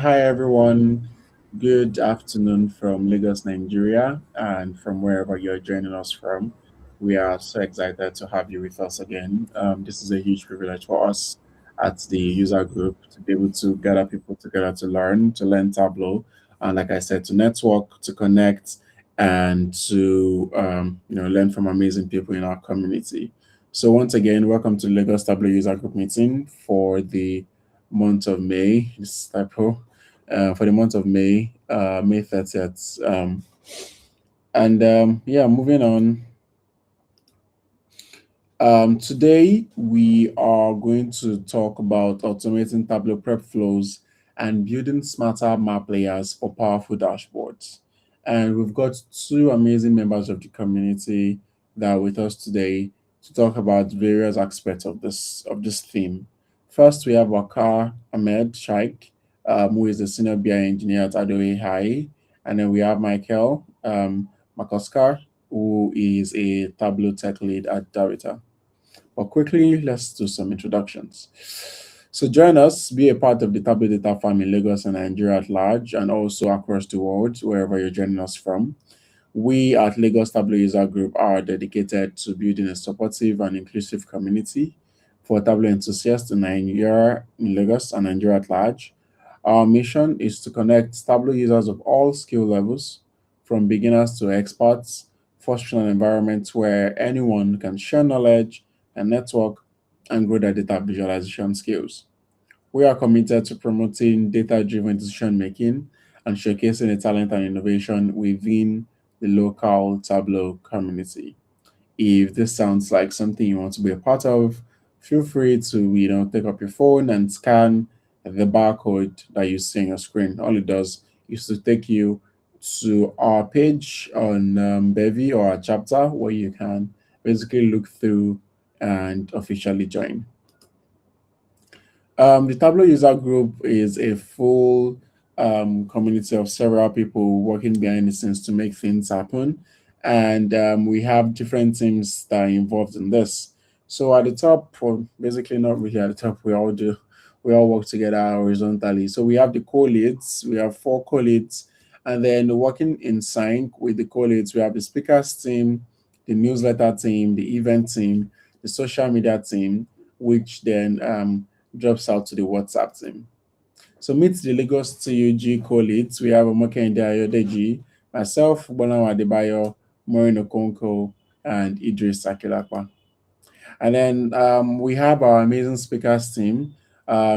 Hi everyone. Good afternoon from Lagos, Nigeria, and from wherever you're joining us from. We are so excited to have you with us again. This is a huge privilege for us at the user group to be able to gather people together to learn Tableau, and like I said, to network, to connect, and to learn from amazing people in our community. So once again, welcome to Lagos Tableau user group meeting for the month of May. This is typo for the month of May, May 30th. Yeah, moving on. Today, we are going to talk about automating Tableau prep flows and building smarter map layers for powerful dashboards. And we've got two amazing members of the community that are with us today to talk about various aspects of this theme. First, we have Wakar Ahmed Shaikh, who is a senior BI engineer at Adobe High. And then we have Michael Makoskar, who is a Tableau tech lead at Darita. But quickly, let's do some introductions. So join us, be a part of the Tableau Data Farm in Lagos and Nigeria at large, and also across the world, wherever you're joining us from. We at Lagos Tableau User Group are dedicated to building a supportive and inclusive community for Tableau enthusiasts in Nigeria, in Lagos and Nigeria at large. Our mission is to connect Tableau users of all skill levels, from beginners to experts, fostering an environment where anyone can share knowledge and network and grow their data visualization skills. We are committed to promoting data driven decision making and showcasing the talent and innovation within the local Tableau community. If this sounds like something you want to be a part of, feel free to take up your phone and scan the barcode that you see on your screen. All it does is to take you to our page on Bevy or our chapter where you can basically look through and officially join. The Tableau user group is a full community of several people working behind the scenes to make things happen. And we have different teams that are involved in this. So at the top, or basically not really at the top, we all work together horizontally. So we have the co-leads, we have four co-leads, and then working in sync with the co-leads, we have the speakers team, the newsletter team, the event team, the social media team, which then drops out to the WhatsApp team. So meet the LagosTUG co-leads. We have Omoke Ayodeji, myself, Bolan Adebayo, Maureen Okonko, and Idris Akilakwa. And then we have our amazing speakers team.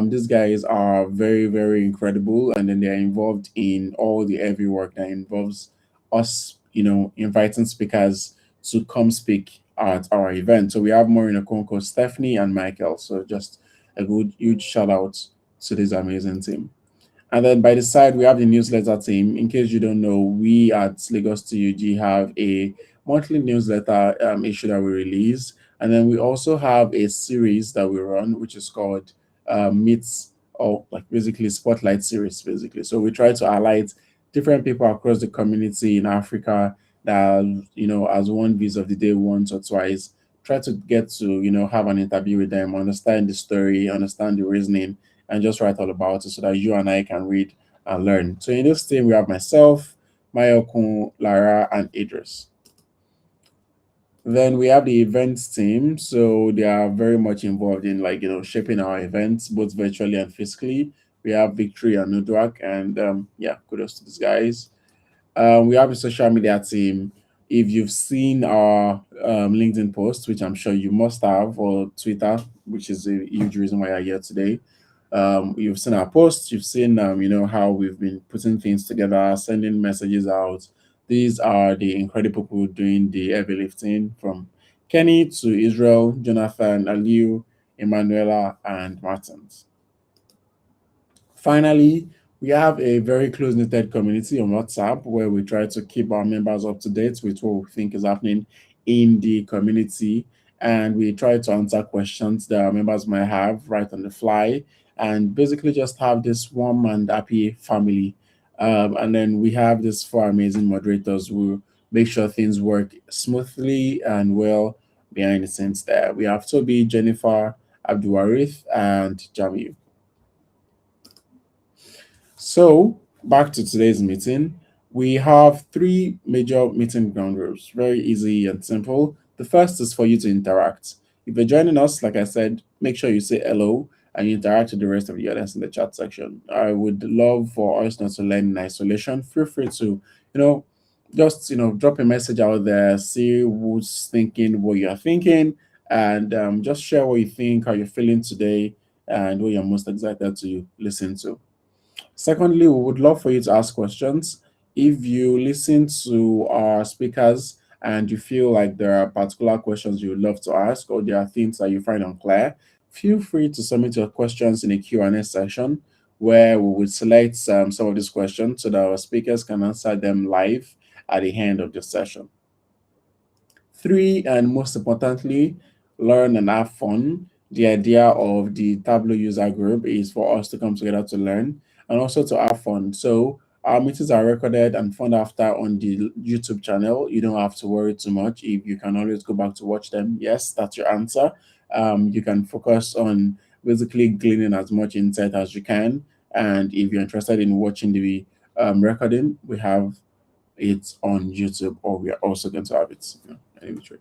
These guys are very, very incredible, and then they're involved in all the heavy work that involves us, inviting speakers to come speak at our event. So we have Maureen Okonko, Stephanie, and Michael. So just a good, huge shout out to this amazing team. And then by the side, we have the newsletter team. In case you don't know, we at Lagos TUG have a monthly newsletter issue that we release. And then we also have a series that we run, which is called Meets, or like basically Spotlight series, basically. So we try to highlight different people across the community in Africa that, as one viz of the day once or twice, try to get to, have an interview with them, understand the story, understand the reasoning, and just write all about it so that you and I can read and learn. So in this team, we have myself, Mayokun, Lara, and Idris. Then we have the events team. So they are very much involved in shaping our events, both virtually and physically. We have Victory and Nudrak, and yeah, kudos to these guys. We have a social media team. If you've seen our LinkedIn post, which I'm sure you must have, or Twitter, which is a huge reason why you're here today, you've seen our posts, you've seen how we've been putting things together, sending messages out. These are the incredible people doing the heavy lifting, from Kenny to Israel, Jonathan, Aliu, Emanuela, and Martins. Finally, we have a very close knitted community on WhatsApp where we try to keep our members up to date with what we think is happening in the community. And we try to answer questions that our members might have right on the fly, and basically just have this warm and happy family. And then we have these four amazing moderators who make sure things work smoothly and well behind the scenes there. We have Toby, Jennifer, Abdulwarith, and Jamil. So, back to today's meeting. We have three major meeting ground rules, very easy and simple. The first is for you to interact. If you're joining us, like I said, make sure you say hello and you interact with the rest of the audience in the chat section. I would love for us not to learn in isolation. Feel free to, know, just drop a message out there, see who's thinking what you're thinking, and just share what you think, how you're feeling today, and what you're most excited to listen to. Secondly, we would love for you to ask questions. If you listen to our speakers and you feel like there are particular questions you would love to ask or there are things that you find unclear, feel free to submit your questions in a Q&A session where we would select some of these questions so that our speakers can answer them live at the end of the session. Three, and most importantly, learn and have fun. The idea of the Tableau user group is for us to come together to learn and also to have fun. So our meetings are recorded and found after on the YouTube channel. You don't have to worry too much. If you can always go back to watch them, yes, that's your answer. You can focus on basically gleaning as much insight as you can. And if you're interested in watching the recording, we have it on YouTube, or we are also going to have it. Anyway.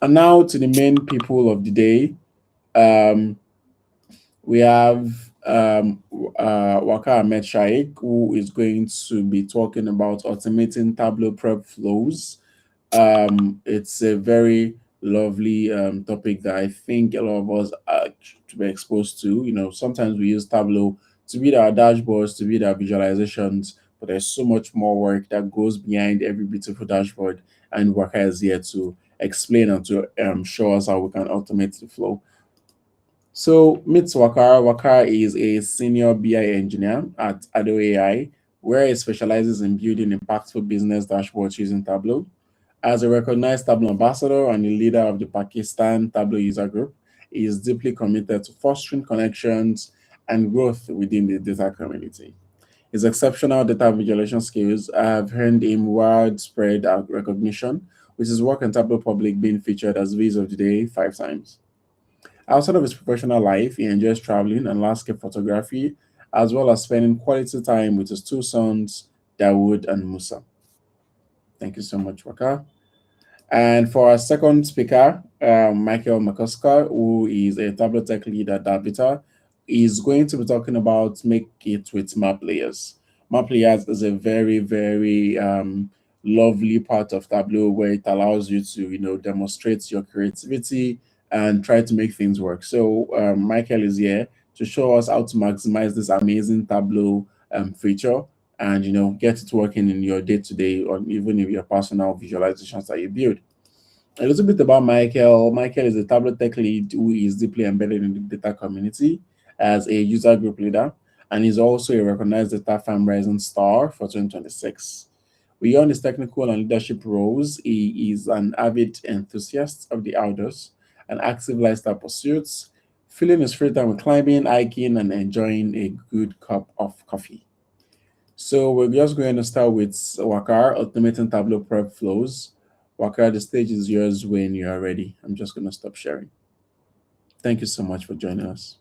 And now to the main people of the day. Um, we have Waka Ahmed Shaikh, who is going to be talking about automating Tableau prep flows. It's a very lovely topic that I think a lot of us are to be exposed to. Sometimes we use Tableau to build our dashboards, to build our visualizations, but there's so much more work that goes behind every beautiful dashboard, and Waka is here to explain and to show us how we can automate the flow. So meet Wakar. Wakar is a senior BI engineer at Ado AI, where he specializes in building impactful business dashboards using Tableau. As a recognized Tableau ambassador and a leader of the Pakistan Tableau user group, he is deeply committed to fostering connections and growth within the data community. His exceptional data visualization skills have earned him widespread recognition, with his work in Tableau Public being featured as Viz of the Day 5 times. Outside of his professional life, he enjoys traveling and landscape photography, as well as spending quality time with his two sons, Dawood and Musa. Thank you so much, Waka. And for our second speaker, Michael McCusker, who is a Tableau tech lead at Davita, is going to be talking about make it with map layers. Map layers is a very, very lovely part of Tableau where it allows you to, demonstrate your creativity and try to make things work. So Michael is here to show us how to maximize this amazing Tableau feature and get it working in your day-to-day or even in your personal visualizations that you build. A little bit about Michael. Michael is a Tableau tech lead who is deeply embedded in the data community as a user group leader, and is also a recognized data farm rising star for 2026. Beyond his technical and leadership roles, he is an avid enthusiast of the outdoors and active lifestyle pursuits, filling his free time with climbing, hiking, and enjoying a good cup of coffee. So we're just going to start with Wakar, automating Tableau prep flows. Wakar, the stage is yours when you are ready. I'm just going to stop sharing. Thank you so much for joining us.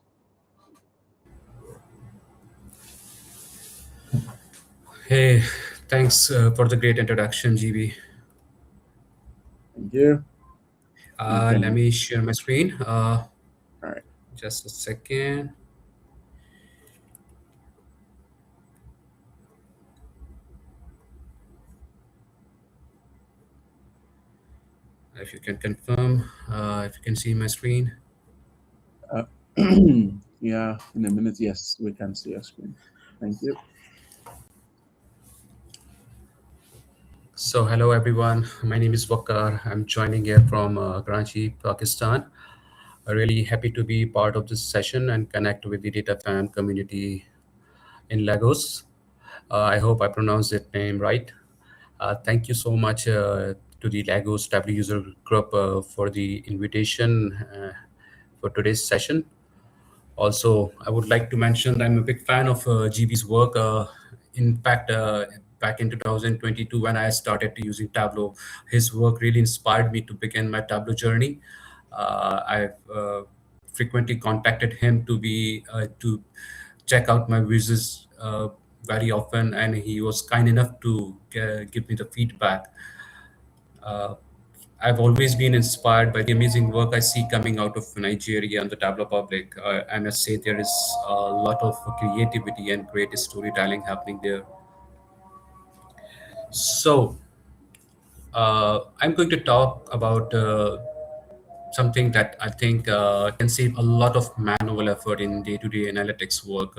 Hey, thanks for the great introduction, GB. Thank you. You Let can. me share my screen. All right. Just a second. If you can confirm, if you can see my screen. Uh, yeah, in a minute, yes, we can see your screen. Thank you. So, hello everyone. My name is Wakar. I'm joining here from Karachi, Pakistan. Really happy to be part of this session and connect with the data fan community in Lagos. I hope I pronounced that name right. Thank you so much to the LagosTUG user group for the invitation for today's session. Also, I would like to mention that I'm a big fan of GB's work. In fact, back in 2022, when I started using Tableau, his work really inspired me to begin my Tableau journey. I've frequently contacted him to check out my visuals uh, very often, and he was kind enough to give me the feedback. Uh, I've always been inspired by the amazing work I see coming out of Nigeria and the Tableau public. I must say there is a lot of creativity and great storytelling happening there. So, I'm going to talk about something that I think can save a lot of manual effort in day-to-day analytics work,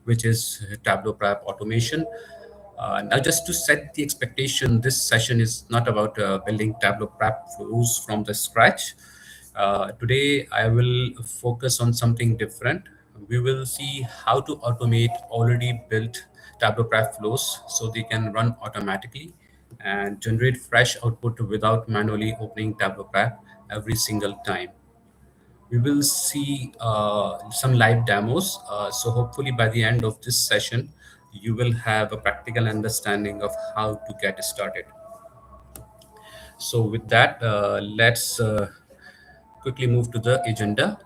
which is Tableau prep automation. Now, just to set the expectation, this session is not about building Tableau prep flows from the scratch. Today, I will focus on something different. We will see how to automate already built Tableau prep flows so they can run automatically and generate fresh output without manually opening Tableau prep every single time. We will see some live demos. So hopefully by the end of this session, you will have a practical understanding of how to get started. So with that, let's quickly move to the agenda.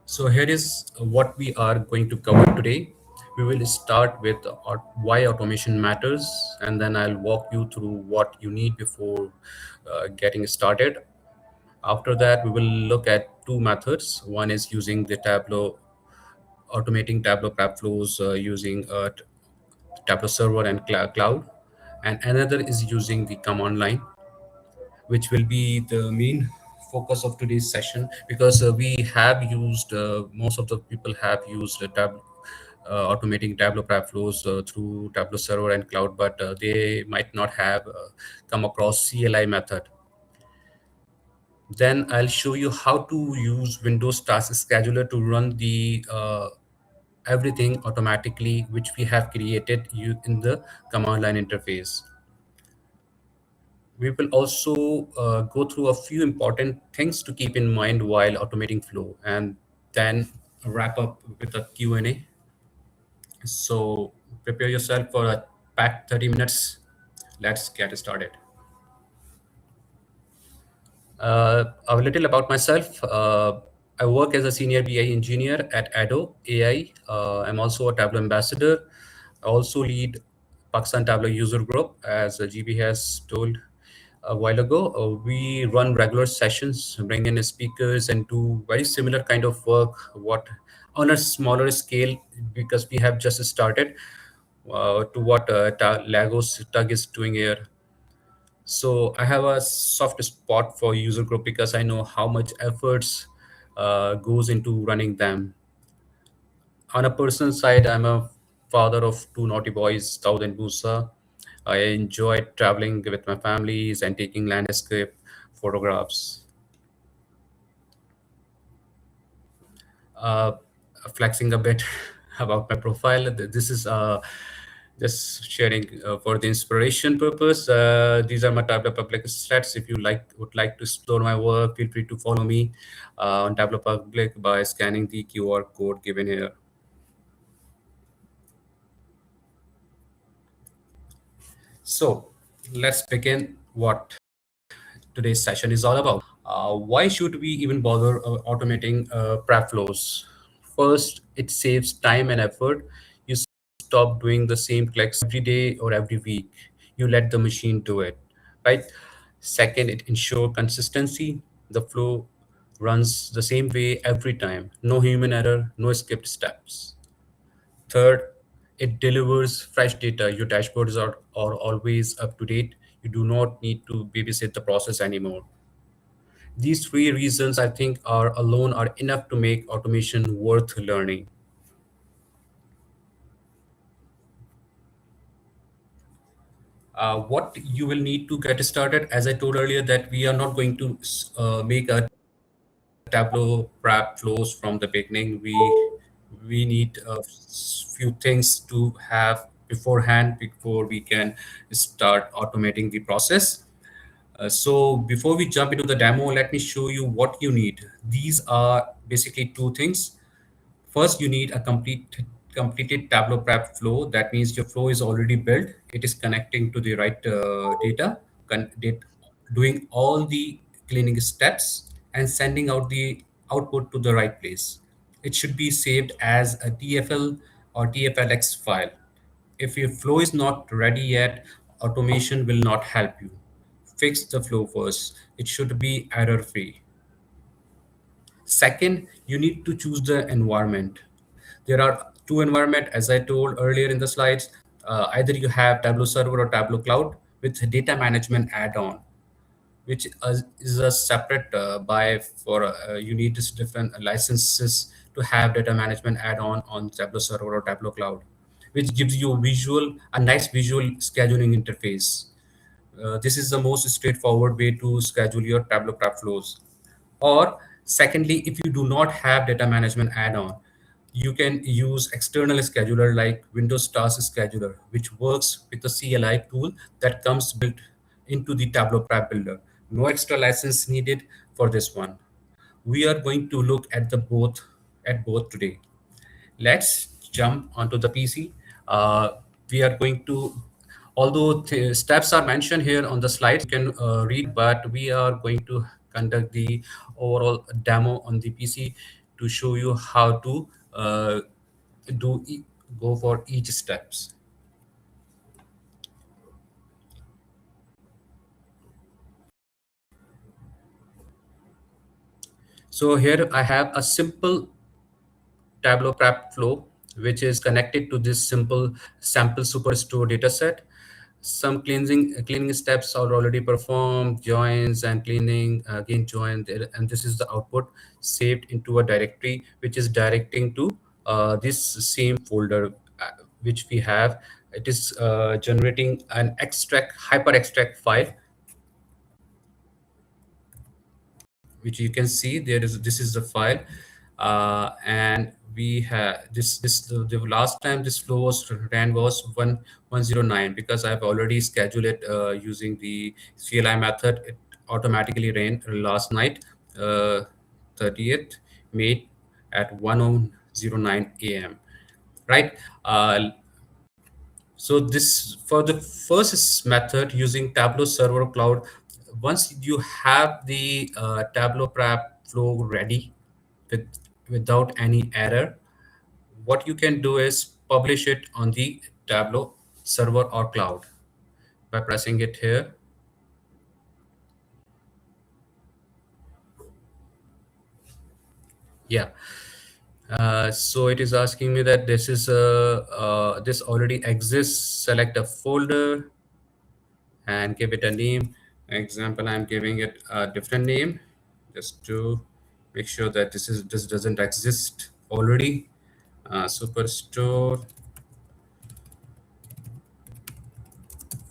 So here is what we are going to cover today. We will start with why automation matters, and then I'll walk you through what you need before getting started. After that, we will look at two methods. One is using the Tableau, automating Tableau prep flows using Tableau server and cloud. And another is using the command line, which will be the main focus of today's session because we have used, most of the people have used automating Tableau prep flows through Tableau server and cloud, but they might not have come across CLI method. Then I'll show you how to use Windows Task Scheduler to run the everything automatically, which we have created you in the command line interface. We will also go through a few important things to keep in mind while automating flow, and then wrap up with a Q&A. So prepare yourself for a packed 30 minutes. Let's get started. A little about myself. I work as a senior BI engineer at Ado AI. I'm also a Tableau ambassador. I also lead Pakistan Tableau user group, as GB has told a while ago. We run regular sessions, bring in speakers, and do very similar kind of work. What on a smaller scale because we have just started to what Lagos Tug is doing here. So I have a soft spot for user group because I know how much efforts goes into running them. On a personal side, I'm a father of two naughty boys, Daud and Musa. I enjoy traveling with my families and taking landscape photographs. uh, Flexing a bit about my profile. This is just sharing for the inspiration purpose. These are my Tableau Public stats. If you would like to explore my work, feel free to follow me on Tableau Public by scanning the QR code given here. So let's begin what today's session is all about. Why should we even bother automating prep flows? First, it saves time and effort. You stop doing the same clicks every day or every week. You let the machine do it, right? Second, it ensures consistency. The flow runs the same way every time. No human error, no skipped steps. Third, it delivers fresh data. Your dashboards are always up to date. You do not need to babysit the process anymore. These three reasons, I think, are alone are enough to make automation worth learning. What you will need to get started, as I told earlier, that we are not going to make a Tableau prep flows from the beginning. We need a few things to have beforehand before we can start automating the process. So before we jump into the demo, let me show you what you need. These are basically two things. First, you need a completed Tableau prep flow. That means your flow is already built. It is connecting to the right data, doing all the cleaning steps and sending out the output to the right place. It should be saved as a TFL or TFLX file. If your flow is not ready yet, automation will not help you. Fix the flow first. It should be error free. Second, you need to choose the environment. There are two environment, as I told earlier in the slides. Either you have Tableau Server or Tableau Cloud with data management add-on, which is a separate buy for you need this different licenses to have data management add-on on Tableau Server or Tableau Cloud, which gives you a nice visual scheduling interface. This is the most straightforward way to schedule your Tableau prep flows. Or secondly, if you do not have data management add-on, you can use external scheduler like Windows Task Scheduler, which works with the CLI tool that comes built into the Tableau Prep Builder. No extra license needed for this one. We are going to look at both today. Let's jump onto the PC. We are going to, although steps are mentioned here on the slides, you can read, but we are going to conduct the overall demo on the PC to show you how to do go for each steps. So here I have a simple Tableau prep flow, which is connected to this simple sample superstore dataset. Some cleaning steps are already performed, joins and cleaning, again join, and this is the output saved into a directory, which is directing to this same folder which we have. It is generating an extract, hyper extract file, which you can see there is, this is the file, and we have the last time this flow was ran was 1109, because I've already scheduled it using the CLI method. It automatically ran last night, 30th May at 1009 a.m. Right. So this for the first method using Tableau Server Cloud, once you have the Tableau prep flow ready with without any error, what you can do is publish it on the Tableau server or cloud by pressing it here. Yeah. So it is asking me that this is this already exists. Select a folder and give it a name. Example, I'm giving it a different name just to make sure that this doesn't exist already. Superstore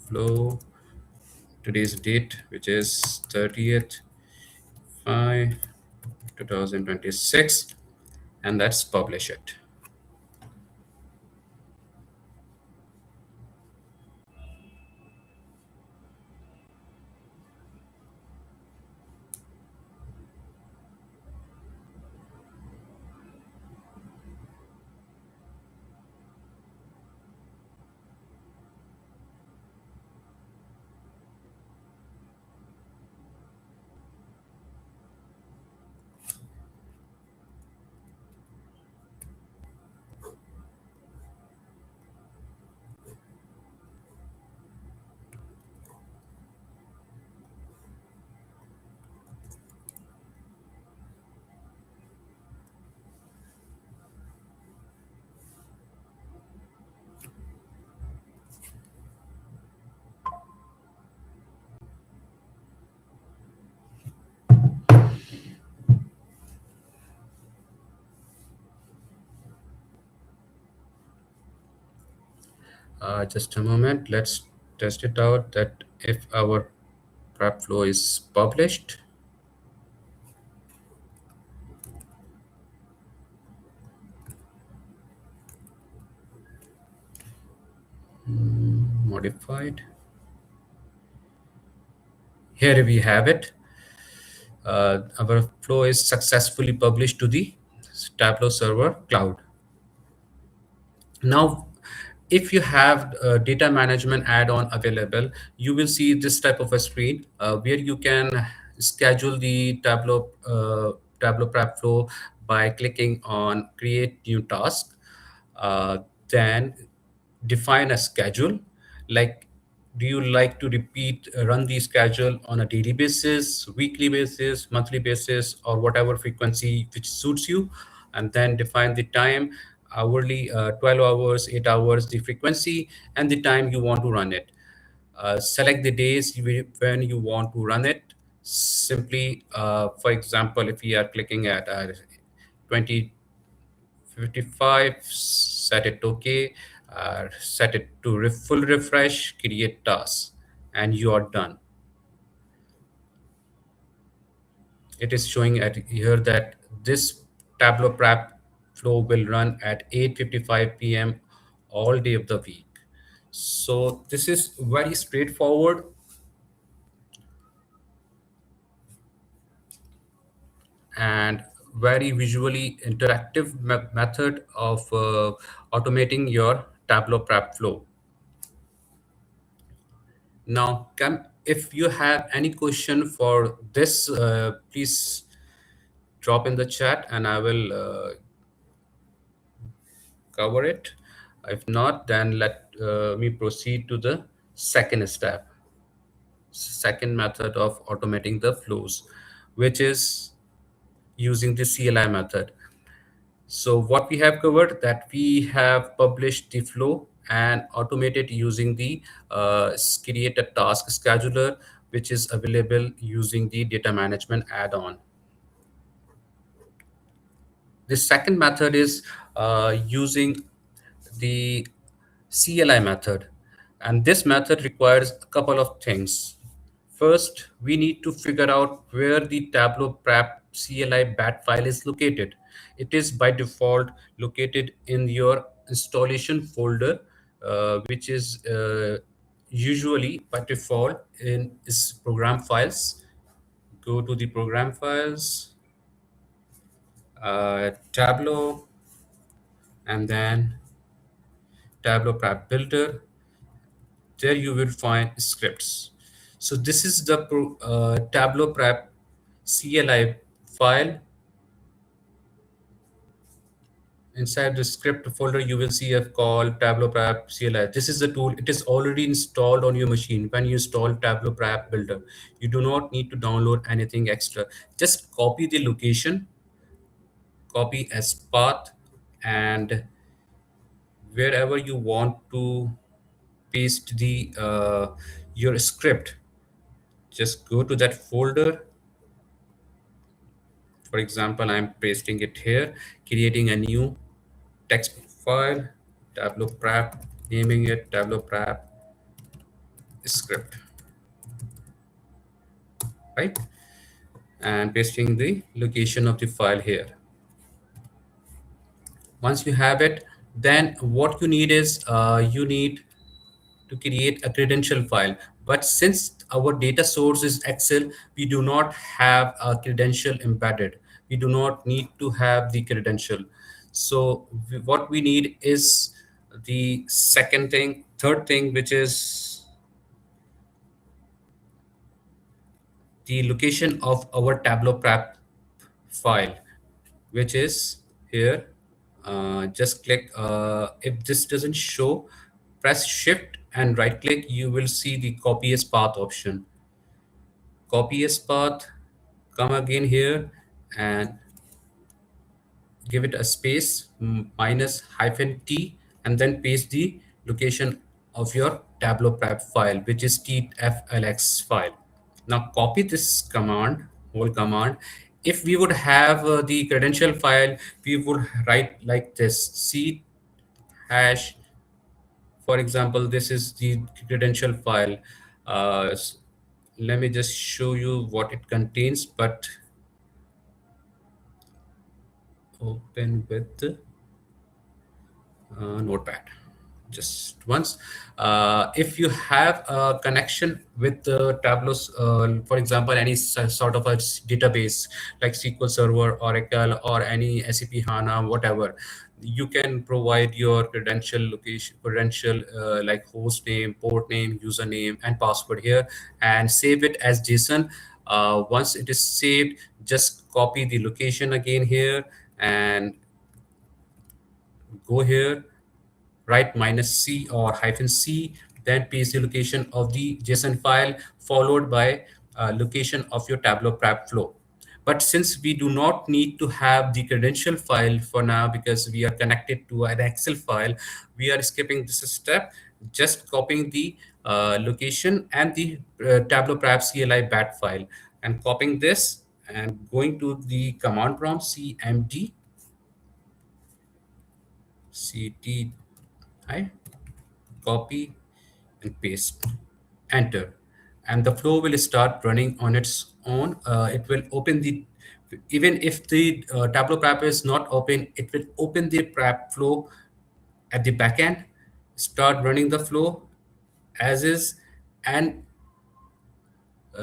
flow, today's date, which is 30th 5 2026, and let's publish it. Just a moment, let's test it out that if our prep flow is published. Modified. Here we have it. Our flow is successfully published to the Tableau server cloud. Now, if you have data management add-on available, you will see this type of a screen where you can schedule the Tableau prep flow by clicking on create new task. Then define a schedule. Like, do you like to run the schedule on a daily basis, weekly basis, monthly basis, or whatever frequency which suits you? And then define the time, hourly, 12 hours, 8 hours, the frequency, and the time you want to run it. Select the days when you want to run it. Simply, for example, if we are clicking at 2055, set it okay, set it to full refresh, create task, and you are done. It is showing at here that this Tableau prep flow will run at 8:55 p.m. all day of the week. So this is very straightforward and very visually interactive method of automating your Tableau prep flow. Now, if you have any question for this, please drop in the chat and I will cover it. If not, then let me proceed to the second step, second method of automating the flows, which is using the CLI method. So what we have covered, that we have published the flow and automated using the create a task scheduler, which is available using the data management add-on. The second method is using the CLI method. And this method requires a couple of things. First, we need to figure out where the Tableau prep CLI bat file is located. It is by default located in your installation folder, which is usually by default in is program files. Go to the program files, Tableau, and then Tableau prep builder. There you will find scripts. So this is the Tableau prep CLI file. Inside the script folder, you will see a call Tableau prep CLI. This is the tool. It is already installed on your machine when you install Tableau prep builder. You do not need to download anything extra. Just copy the location, copy as path, and wherever you want to paste the your script, just go to that folder. For example, I'm pasting it here, creating a new text file, Tableau prep, naming it Tableau prep script, right? And pasting the location of the file here. Once you have it, then what you need is you need to create a credential file. But since our data source is Excel, we do not have a credential embedded. We do not need to have the credential. So what we need is the third thing, which is the location of our Tableau prep file, which is here. Just click, if this doesn't show, press shift and right click, you will see the copy as path option. Copy as path, come again here and give it a space, minus hyphen T, and then paste the location of your Tableau prep file, which is tflx file. Now copy this command, whole command. If we would have the credential file, we would write like this: c hash. For example, this is the credential file. Uh, Let me just show you what it contains, but open with Notepad just once. If you have a connection with the Tableau's, for example, any sort of a database like SQL Server, Oracle, or any SAP HANA, whatever, you can provide your credential like host name, port name, username, and password here, and save it as JSON. Once it is saved, just copy the location again here and go here write -c or -c, then paste the location of the JSON file followed by location of your Tableau prep flow. But since we do not need to have the credential file for now because we are connected to an Excel file, we are skipping this step, just copying the location and the Tableau prep CLI bat file and copying this and going to the command prompt cmd cd copy and paste, enter, and the flow will start running on its own. It will open the, even if the Tableau prep is not open, it will open the prep flow at the backend, start running the flow as is, and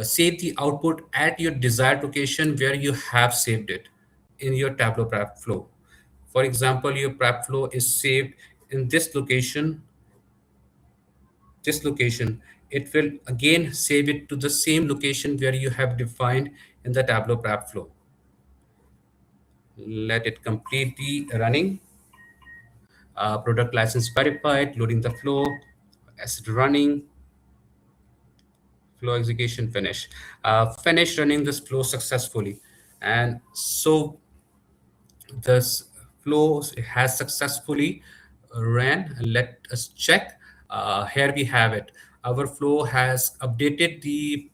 save the output at your desired location where you have saved it in your Tableau prep flow. For example, your prep flow is saved in this location. It will again save it to the same location where you have defined in the Tableau prep flow. Let it complete the running. Product license verified, loading the flow, as running, flow execution finish. Finish running this flow successfully. And so this flow has successfully ran. Let us check. Here we have it. Our flow has updated the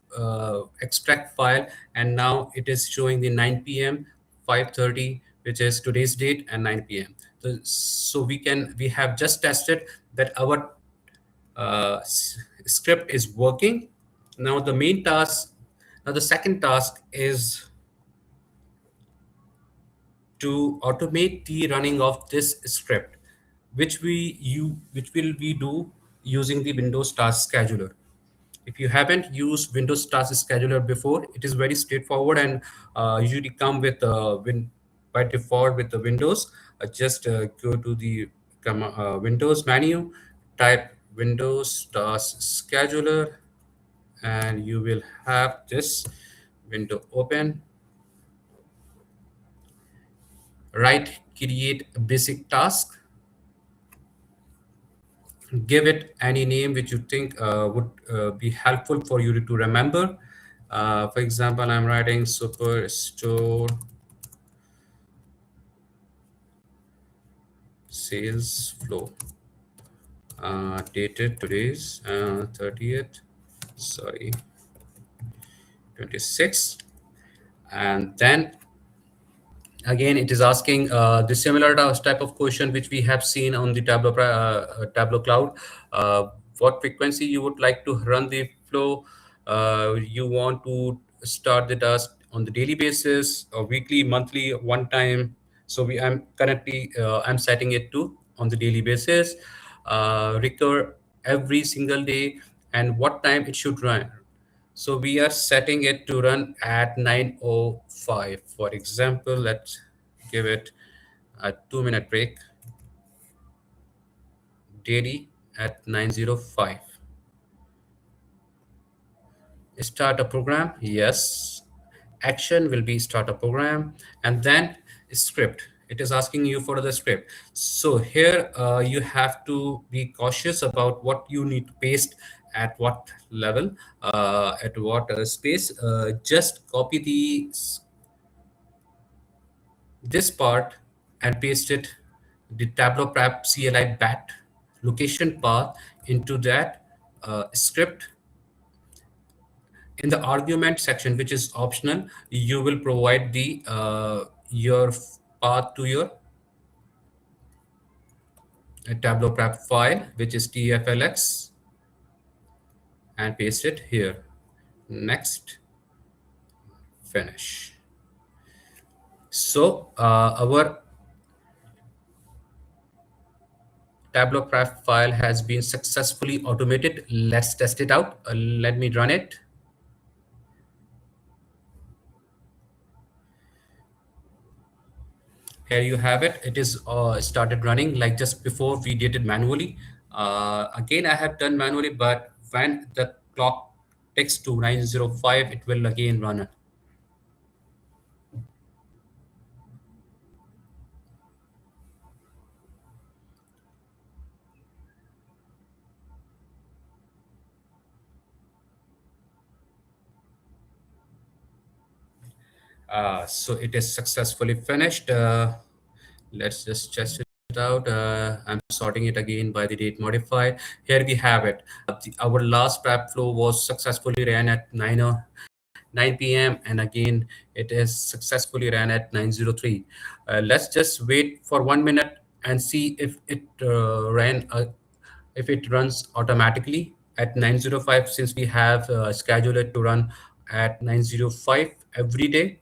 extract file, and now it is showing the 9 p.m., 5:30, which is today's date, and 9 p.m. So we have just tested that our script is working. Now the main task, now the second task is to automate the running of this script, which will we do using the Windows Task Scheduler. If you haven't used Windows Task Scheduler before, it is very straightforward and usually come with by default with the Windows. Just go to the Windows menu, type Windows Task Scheduler, and you will have this window open. Right, create a basic task, give it any name which you think would be helpful for you to remember. For example, I'm writing Superstore sales flow, dated today's 30th, sorry, 26. And then again, it is asking the similar type of question which we have seen on the Tableau Cloud. What frequency you would like to run the flow? You want to start the task on the daily basis, or weekly, monthly, one time. So I'm currently I'm setting it to on the daily basis, recur every single day, and what time it should run. So we are setting it to run at 9:05. For example, let's give it a 2 minute break daily at 9:05. Start a program, yes. Action will be start a program, and then script. It is asking you for the script. So here you have to be cautious about what you need to paste at what level, at what space. Just copy this part and paste it, the Tableau prep CLI bat location path into that script. In the argument section, which is optional, you will provide the your path to your Tableau prep file, which is tflx, and paste it here. Next, finish. So our Tableau prep file has been successfully automated. Let's test it out. Let me run it. Here you have it. It is started running like just before we did it manually. Again, I have done manually, but when the clock ticks to 9:05, it will again run. So it is successfully finished. Let's just test it out. I'm sorting it again by the date modified. Here we have it. Our last prep flow was successfully ran at 9 p.m. and again it is successfully ran at 9:03. Let's just wait for 1 minute and see if it runs automatically at 9:05, since we have scheduled it to run at 9:05 every day.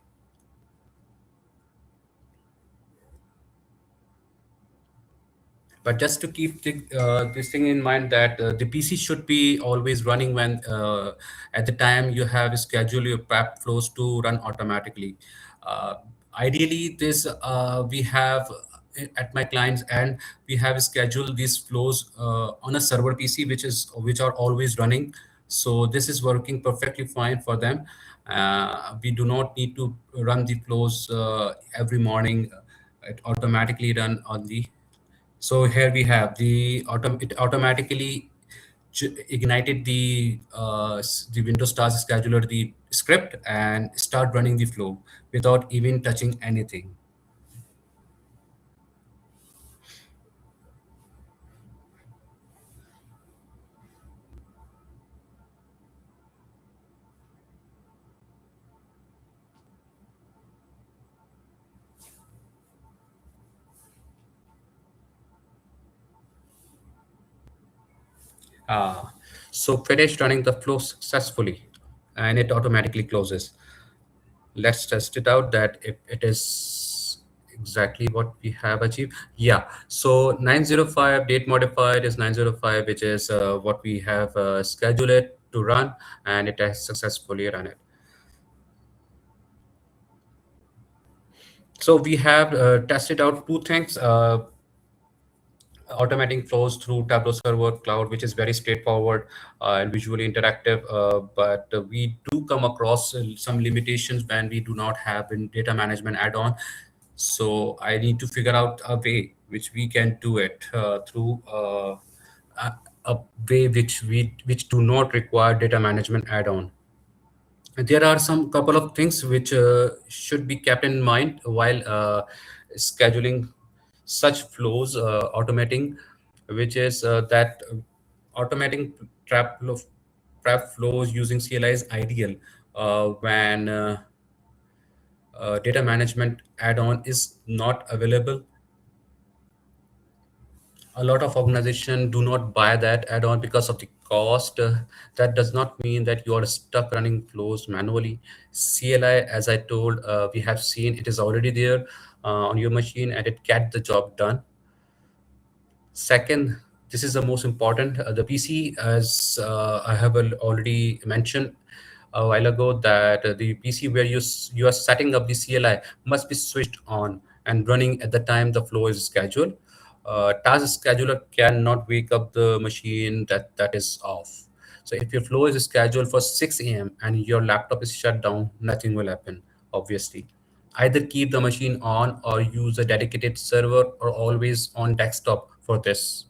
But just to keep this thing in mind, that the PC should be always running when at the time you have scheduled your prep flows to run automatically. uh, Ideally this we have at my clients, and we have scheduled these flows on a server PC which are always running. So this is working perfectly fine for them. We do not need to run the flows every morning. It automatically run on the. So here we have it automatically ignited the Windows Task Scheduler, the script, and start running the flow without even touching anything. Uh, so finished running the flow successfully, and it automatically closes. Let's test it out that if it is exactly what we have achieved. Yeah, so 9:05 date modified is 9:05, which is what we have scheduled it to run, and it has successfully run it. So we have tested out two things. Automating flows through Tableau Server Cloud, which is very straightforward and visually interactive. But we do come across some limitations when we do not have a data management add-on. So I need to figure out a way which we can do it through a way which do not require data management add-on. There are some couple of things which should be kept in mind while scheduling such flows, automating, which is that automating trap flow, trap flows using CLI is ideal when data management add-on is not available. A lot of organizations do not buy that add-on because of the cost. That does not mean that you are stuck running flows manually. CLI, as I told, we have seen it is already there on your machine, and it get the job done. Second, this is the most important. The PC, as I have already mentioned a while ago, that the PC where you are setting up the CLI must be switched on and running at the time the flow is scheduled. Task scheduler cannot wake up the machine that is off. So if your flow is scheduled for 6 a.m. and your laptop is shut down, nothing will happen, obviously. Either keep the machine on or use a dedicated server or always on desktop for this.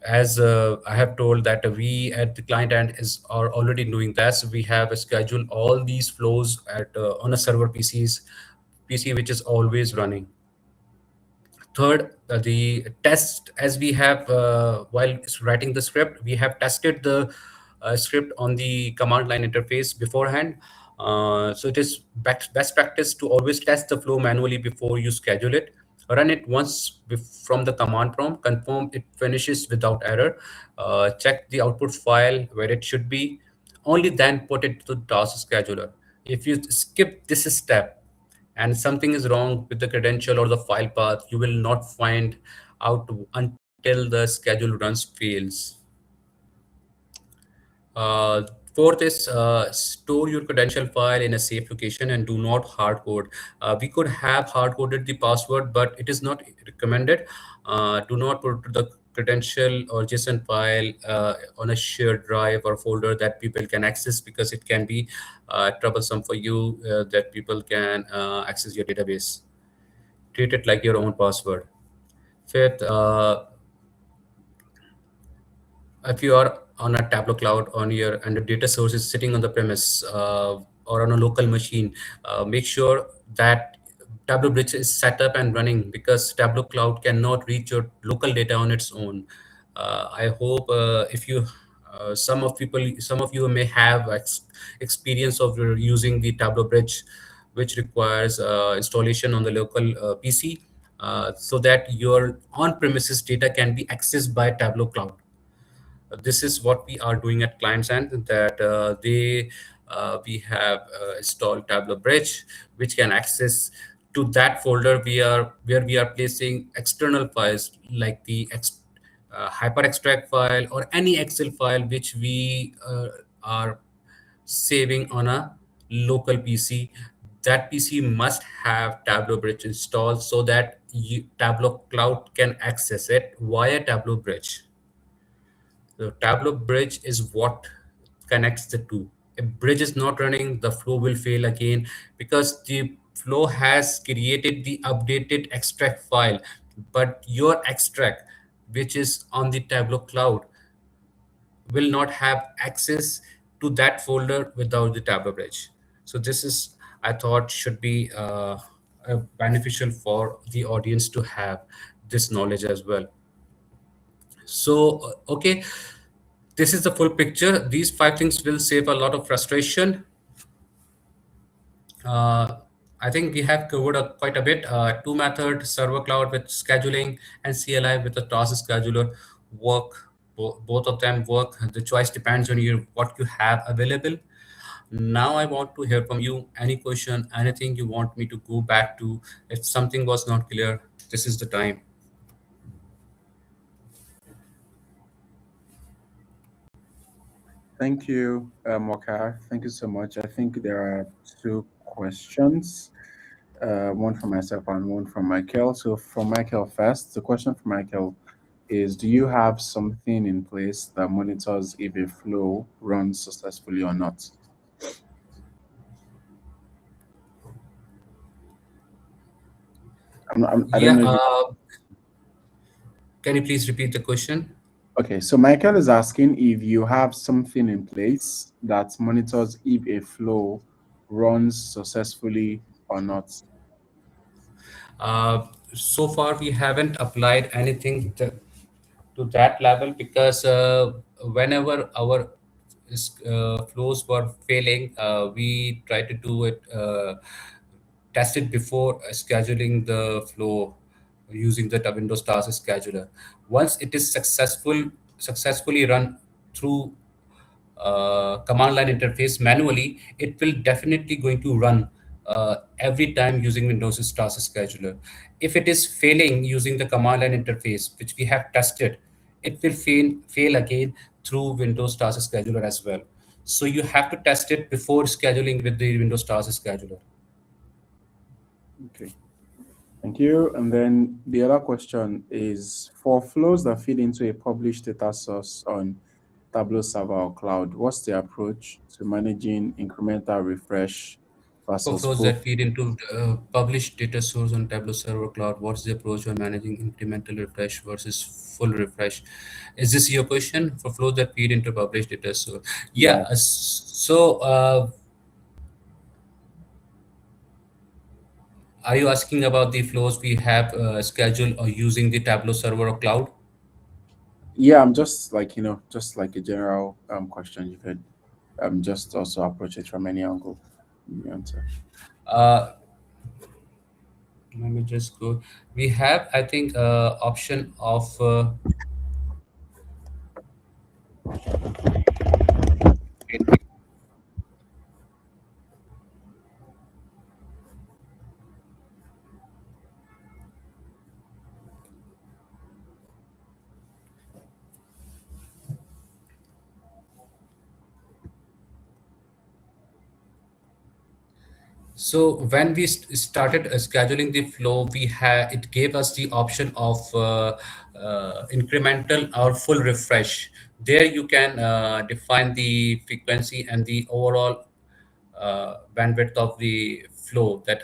As I have told that we at the client end is are already doing that. So we have scheduled all these flows at on a server PC which is always running. Third, the test, as we have while writing the script, we have tested the script on the command line interface beforehand. So it is best practice to always test the flow manually before you schedule it. Run it once from the command prompt, confirm it finishes without error, check the output file where it should be, only then put it to the task scheduler. If you skip this step, and something is wrong with the credential or the file path, you will not find out until the schedule runs fails. Uh, Fourth is store your credential file in a safe location and do not hard code. We could have hard coded the password, but it is not recommended. Do not put the credential or JSON file on a shared drive or folder that people can access, because it can be troublesome for you that people can access your database. Treat it like your own password. Fifth, if you are on a Tableau cloud on your and the data source is sitting on the premise or on a local machine, make sure that Tableau Bridge is set up and running, because Tableau Cloud cannot reach your local data on its own. I hope if you some of you may have experience of using the Tableau Bridge, which requires installation on the local PC, so that your on-premises data can be accessed by Tableau Cloud. This is what we are doing at clients end, that they we have installed Tableau Bridge, which can access to that folder we are where we are placing external files like the hyper extract file or any Excel file which we are saving on a local PC. That PC must have Tableau Bridge installed, so that Tableau Cloud can access it via Tableau Bridge. The Tableau bridge is what connects the two. If bridge is not running, the flow will fail again, because the flow has created the updated extract file, but your extract, which is on the Tableau cloud, will not have access to that folder without the Tableau bridge. So this is, I thought, should be beneficial for the audience to have this knowledge as well. So, okay, this is the full picture. These five things will save a lot of frustration. Uh, I think we have covered quite a bit. Two method, server cloud with scheduling, and CLI with the task scheduler work. Both of them work. The choice depends on you what you have available. Now I want to hear from you. Any question, anything you want me to go back to? If something was not clear, this is the time. Thank you, Wakar. Thank you so much. I think there are two questions, one from myself and one from Michael. So, from Michael first, the question from Michael is: do you have something in place that monitors if a flow runs successfully or not? I don't Yeah. know if you. Can you please repeat the question? Okay, so Michael is asking if you have something in place that monitors if a flow runs successfully or not. So far, we haven't applied anything to that level, because whenever our flows were failing, we try to do it, test it before scheduling the flow using the Windows Task Scheduler. Once it is successfully run through command line interface manually, it will definitely going to run every time using Windows Task Scheduler. If it is failing using the command line interface, which we have tested, it will fail again through Windows Task Scheduler as well. So you have to test it before scheduling with the Windows Task Scheduler. Okay. Thank you. And then the other question is for flows that feed into a published data source on Tableau server or cloud, what's the approach to managing incremental refresh For versus flows full? that feed into published data source on Tableau Server Cloud, what's the approach when managing incremental refresh versus full refresh? Is this your question? For flows that feed into published data source? Yeah. Yeah. Are you asking about the flows we have scheduled or using the Tableau Server or Cloud? Yeah, I'm just like, just like a general question. You could just also approach it from any angle you answer. Uh, Let me just go. We have, I think, option of So when we started scheduling the flow, we had it gave us the option of incremental or full refresh. There you can define the frequency and the overall bandwidth of the flow. That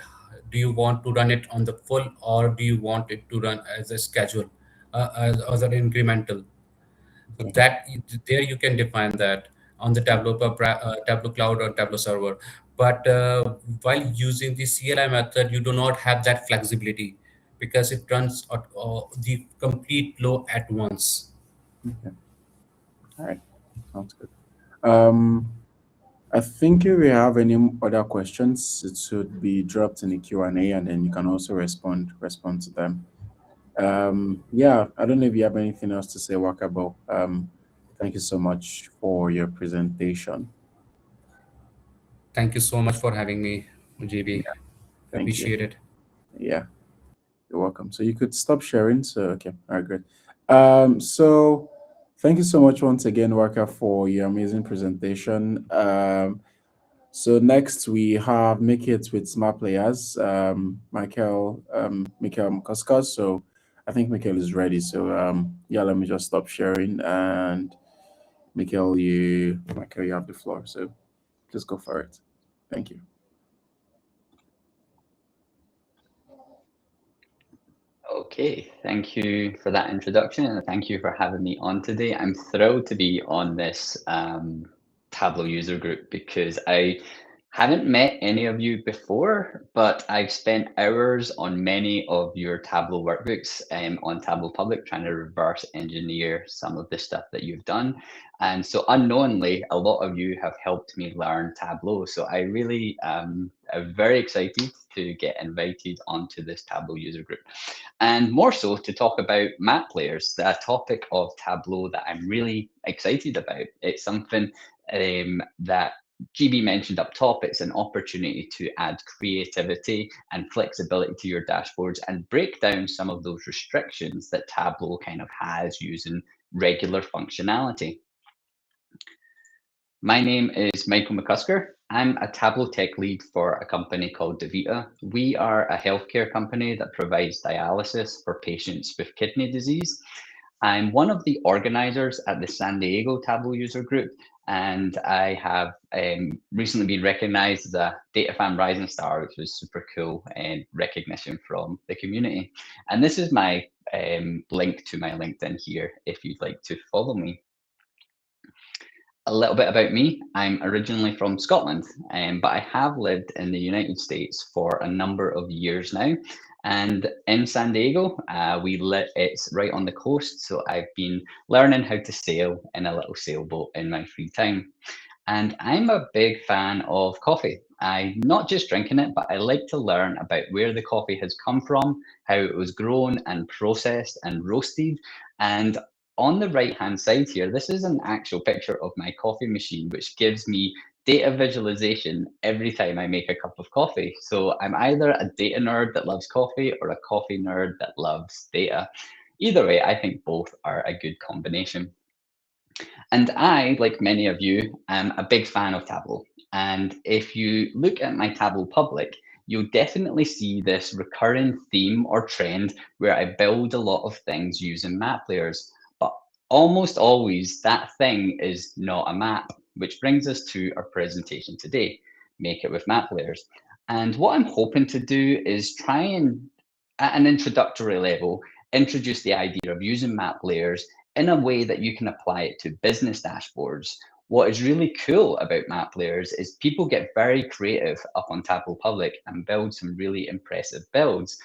do you want to run it on the full, or do you want it to run as a schedule, as an incremental? So Okay. that there you can define that on the Tableau Cloud or Tableau server. But while using the CLI method, you do not have that flexibility because it runs the complete flow at once. Okay. All right. Sounds good. Um, I think if we have any other questions, it should be dropped in the Q&A, and then you can also respond to them. Yeah, I don't know if you have anything else to say, Wakabo. Thank you so much for your presentation. Thank you so much for having me, JB. Yeah, thank you. Appreciate it. Yeah, you're welcome. So you could stop sharing. So okay, all right, good. So thank you so much once again, Waka, for your amazing presentation. So next we have Make It with Smart Players, Michael Mkoska. So I think Michael is ready. So yeah, let me just stop sharing, and Michael, you have the floor. So just go for it. Thank you. Okay, thank you for that introduction and thank you for having me on today. I'm thrilled to be on this Tableau user group because I haven't met any of you before, but I've spent hours on many of your Tableau workbooks on Tableau Public trying to reverse engineer some of the stuff that you've done. And so unknowingly, a lot of you have helped me learn Tableau. So I really am very excited to get invited onto this Tableau user group and more so to talk about map layers, the topic of Tableau that I'm really excited about. It's something that GB mentioned up top. It's an opportunity to add creativity and flexibility to your dashboards and break down some of those restrictions that Tableau kind of has using regular functionality. My name is Michael McCusker. I'm a Tableau tech lead for a company called DaVita. We are a healthcare company that provides dialysis for patients with kidney disease. I'm one of the organizers at the San Diego Tableau user group, and I have recently been recognized as a DataFan Rising Star, which was super cool and recognition from the community. And this is my link to my LinkedIn here if you'd like to follow me. A little bit about me. I'm originally from Scotland, but I have lived in the United States for a number of years now. And in San Diego, it's right on the coast, so I've been learning how to sail in a little sailboat in my free time. And I'm a big fan of coffee. I not just drinking it, but I like to learn about where the coffee has come from, how it was grown and processed and roasted. And on the right hand side here, this is an actual picture of my coffee machine, which gives me data visualization every time I make a cup of coffee. So I'm either a data nerd that loves coffee or a coffee nerd that loves data. Either way, I think both are a good combination. And I, like many of you, am a big fan of Tableau. And if you look at my Tableau public, you'll definitely see this recurring theme or trend where I build a lot of things using map layers. But almost always that thing is not a map, which brings us to our presentation today, Make It with Map Layers. And what I'm hoping to do is try and, at an introductory level, introduce the idea of using map layers in a way that you can apply it to business dashboards. What is really cool about map layers is people get very creative up on Tableau Public and build some really impressive builds.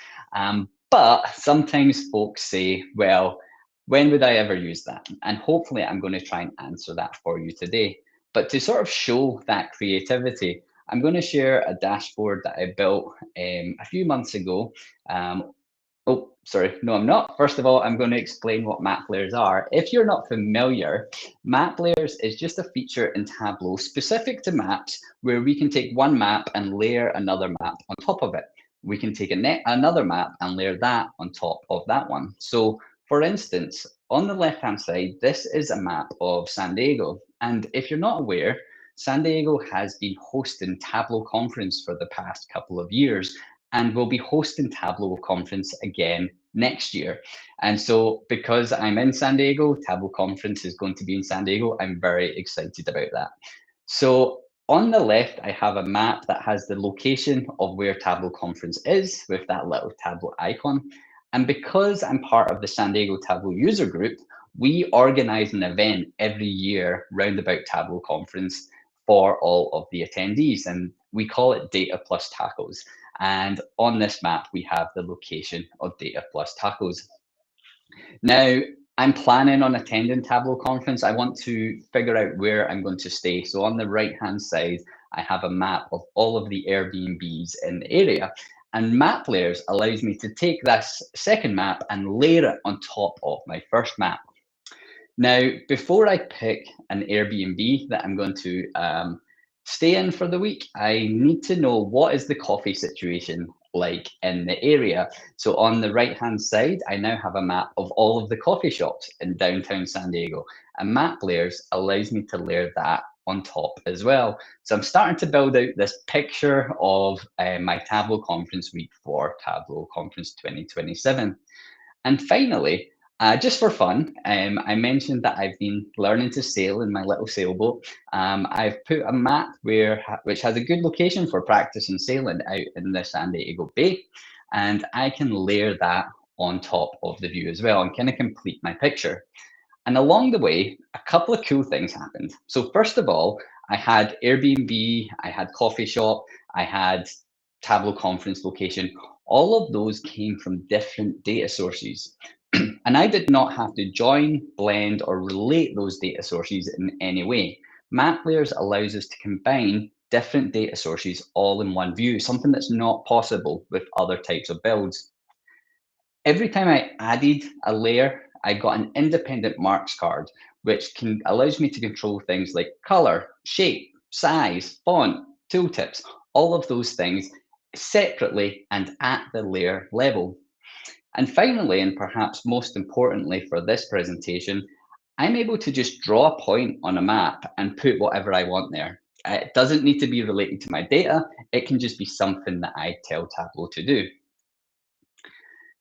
But sometimes folks say, well, when would I ever use that? And hopefully I'm going to try and answer that for you today. But to sort of show that creativity, I'm going to share a dashboard that I built a few months ago. Oh, sorry. No, I'm not. First of all, I'm going to explain what map layers are. If you're not familiar, map layers is just a feature in Tableau specific to maps where we can take one map and layer another map on top of it. We can take another map and layer that on top of that one. So for instance, on the left-hand side, this is a map of San Diego. And if you're not aware, San Diego has been hosting Tableau conference for the past couple of years and we'll be hosting Tableau conference again next year. And so because I'm in San Diego, Tableau conference is going to be in San Diego. I'm very excited about that. So on the left, I have a map that has the location of where Tableau conference is with that little Tableau icon. And because I'm part of the San Diego Tableau user group, we organize an event every year round about Tableau conference for all of the attendees, and we call it data plus tacos. And on this map, we have the location of data plus tacos. Now, I'm planning on attending Tableau conference. I want to figure out where I'm going to stay. So on the right-hand side, I have a map of all of the Airbnbs in the area. And map layers allows me to take this second map and layer it on top of my first map. Now, before I pick an Airbnb that I'm going to stay in for the week, I need to know what is the coffee situation like in the area. So on the right-hand side, I now have a map of all of the coffee shops in downtown San Diego. And map layers allows me to layer that on top as well. So I'm starting to build out this picture of my Tableau conference week for Tableau Conference 2027. And finally, just for fun, I mentioned that I've been learning to sail in my little sailboat. I've put a map which has a good location for practicing sailing out in the San Diego Bay, and I can layer that on top of the view as well and kind of complete my picture. And along the way, a couple of cool things happened. So first of all, I had Airbnb, I had coffee shop, I had Tableau conference location. All of those came from different data sources. And I did not have to join, blend, or relate those data sources in any way. Map layers allows us to combine different data sources all in one view, something that's not possible with other types of builds. Every time I added a layer, I got an independent marks card, which allows me to control things like color, shape, size, font, tooltips, all of those things separately and at the layer level. And finally, and perhaps most importantly for this presentation, I'm able to just draw a point on a map and put whatever I want there. It doesn't need to be related to my data. It can just be something that I tell Tableau to do.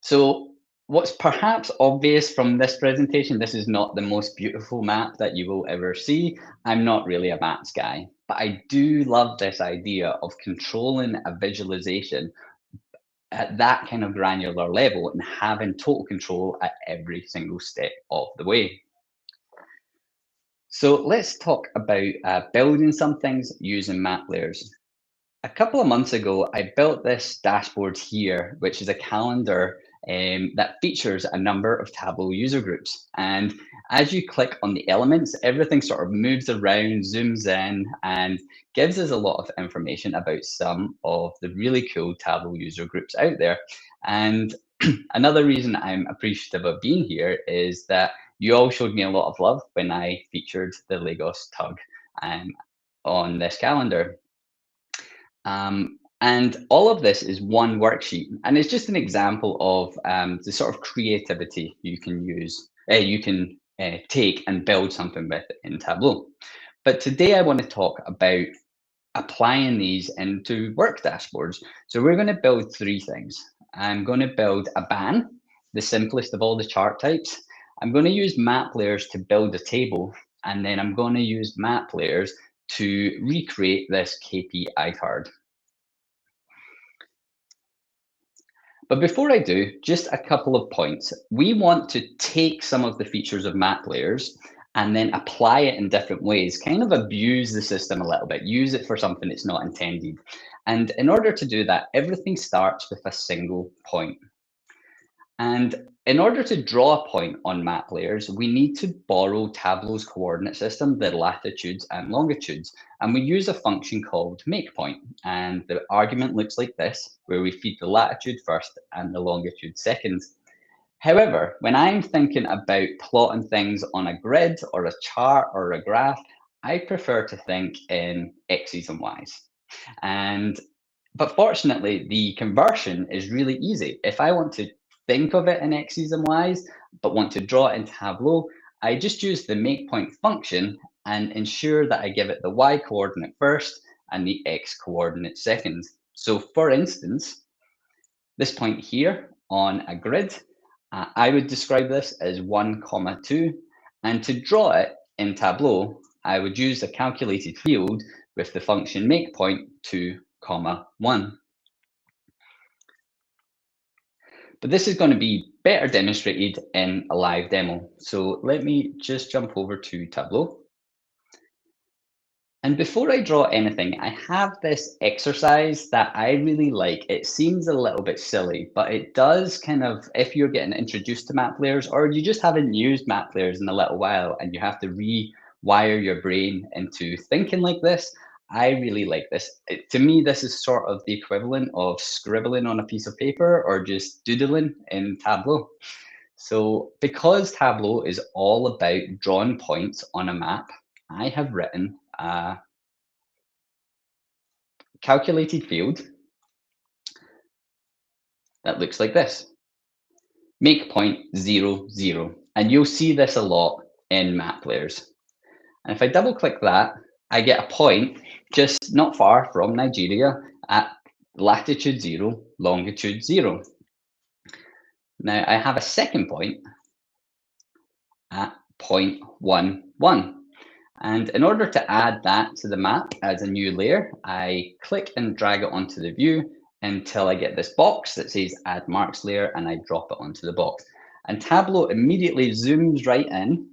So what's perhaps obvious from this presentation, this is not the most beautiful map that you will ever see. I'm not really a maps guy, but I do love this idea of controlling a visualization at that kind of granular level and having total control at every single step of the way. So let's talk about building some things using map layers. A couple of months ago, I built this dashboard here, which is a calendar that features a number of Tableau user groups. And as you click on the elements, everything sort of moves around, zooms in, and gives us a lot of information about some of the really cool Tableau user groups out there. And another reason I'm appreciative of being here is that you all showed me a lot of love when I featured the LagosTUG on this calendar. And all of this is one worksheet, and it's just an example of the sort of creativity you can use, take and build something with in Tableau. But today I want to talk about applying these into work dashboards. So we're going to build three things. I'm going to build a ban, the simplest of all the chart types. I'm going to use map layers to build a table, and then I'm going to use map layers to recreate this KPI card. But before I do, just a couple of points. We want to take some of the features of map layers and then apply it in different ways, kind of abuse the system a little bit, use it for something it's not intended. And in order to do that, everything starts with a single point. And in order to draw a point on map layers, we need to borrow Tableau's coordinate system, the latitudes and longitudes. And we use a function called makePoint. And the argument looks like this, where we feed the latitude first and the longitude second. However, when I'm thinking about plotting things on a grid or a chart or a graph, I prefer to think in X's and Y's. But fortunately, the conversion is really easy. If I want to think of it in X's and Y's, but want to draw it in Tableau, I just use the makePoint function and ensure that I give it the Y coordinate first and the X coordinate second. So for instance, this point here on a grid, I would describe this as 1, 2. And to draw it in Tableau, I would use a calculated field with the function makePoint 2, 1. But this is going to be better demonstrated in a live demo. So let me just jump over to Tableau. And before I draw anything, I have this exercise that I really like. It seems a little bit silly, but it does kind of, if you're getting introduced to map layers or you just haven't used map layers in a little while and you have to rewire your brain into thinking like this, I really like this. To me, this is sort of the equivalent of scribbling on a piece of paper or just doodling in Tableau. So because Tableau is all about drawing points on a map, I have written a calculated field that looks like this. Make point 0, 0. And you'll see this a lot in map layers. And if I double click that, I get a point just not far from Nigeria at latitude 0, longitude 0. Now I have a second point at 0.11. And in order to add that to the map as a new layer, I click and drag it onto the view until I get this box that says add marks layer, and I drop it onto the box. And Tableau immediately zooms right in,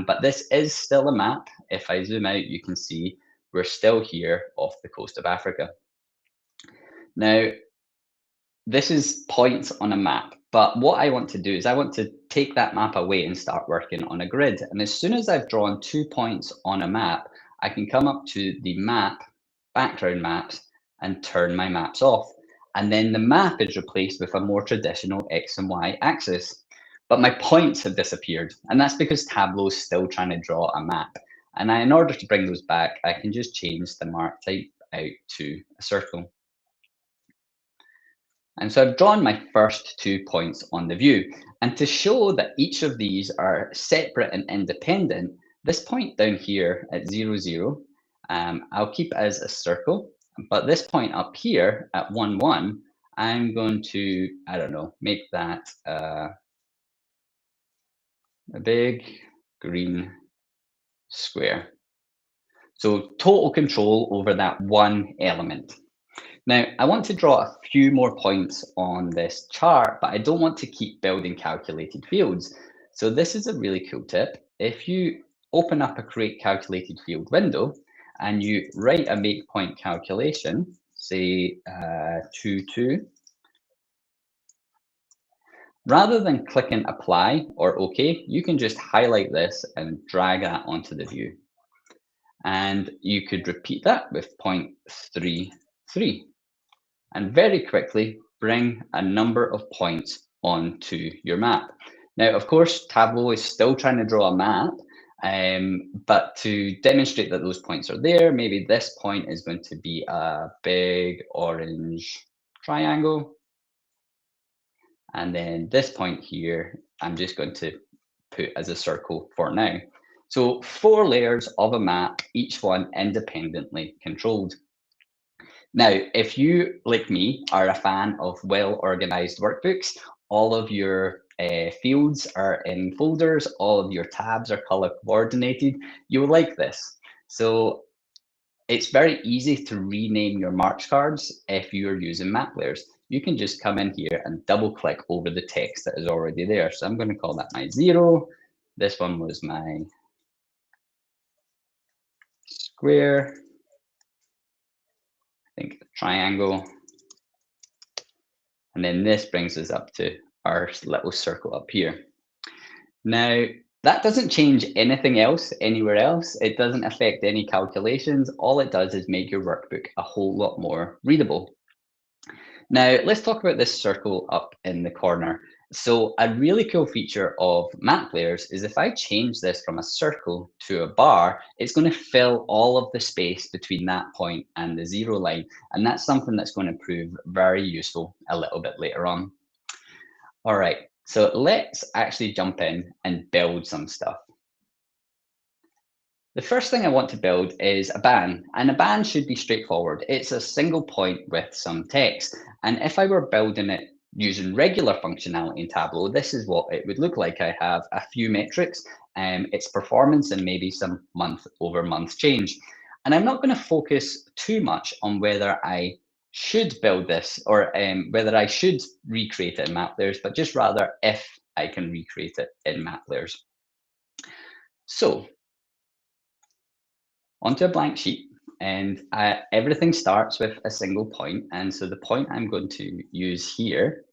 but this is still a map. If I zoom out, you can see we're still here off the coast of Africa. Now, this is points on a map, but what I want to do is I want to take that map away and start working on a grid. And as soon as I've drawn 2 points on a map, I can come up to the map, background maps, and turn my maps off. And then the map is replaced with a more traditional X and Y axis. But my points have disappeared. And that's because Tableau is still trying to draw a map. And in order to bring those back, I can just change the mark type out to a circle. And so I've drawn my first 2 points on the view. And to show that each of these are separate and independent, this point down here at 0, 0, I'll keep as a circle. But this point up here at 1, 1, I'm going to, I don't know, make that a big green square. So total control over that one element. Now, I want to draw a few more points on this chart, but I don't want to keep building calculated fields. So this is a really cool tip. If you open up a create calculated field window and you write a make point calculation, say 2, 2, rather than clicking apply or OK, you can just highlight this and drag that onto the view. And you could repeat that with 0.33. And very quickly bring a number of points onto your map. Now, of course, Tableau is still trying to draw a map, but to demonstrate that those points are there, maybe this point is going to be a big orange triangle. And then this point here, I'm just going to put as a circle for now. So 4 layers of a map, each one independently controlled. Now, if you, like me, are a fan of well-organized workbooks, all of your fields are in folders, all of your tabs are color coordinated, you'll like this. So it's very easy to rename your marks cards if you're using map layers. You can just come in here and double click over the text that is already there. So I'm going to call that my 0. This one was my square. I think triangle. And then this brings us up to our little circle up here. Now, that doesn't change anything else anywhere else. It doesn't affect any calculations. All it does is make your workbook a whole lot more readable. Now, let's talk about this circle up in the corner. So a really cool feature of map layers is if I change this from a circle to a bar, it's going to fill all of the space between that point and the 0 line. And that's something that's going to prove very useful a little bit later on. All right, so let's actually jump in and build some stuff. The first thing I want to build is a ban, and a ban should be straightforward. It's a single point with some text. And if I were building it using regular functionality in Tableau, this is what it would look like. I have a few metrics, its performance, and maybe some month-over-month change. And I'm not going to focus too much on whether I should build this or whether I should recreate it in map layers, but just rather if I can recreate it in map layers. So onto a blank sheet, And everything starts with a single point. And so the point I'm going to use here,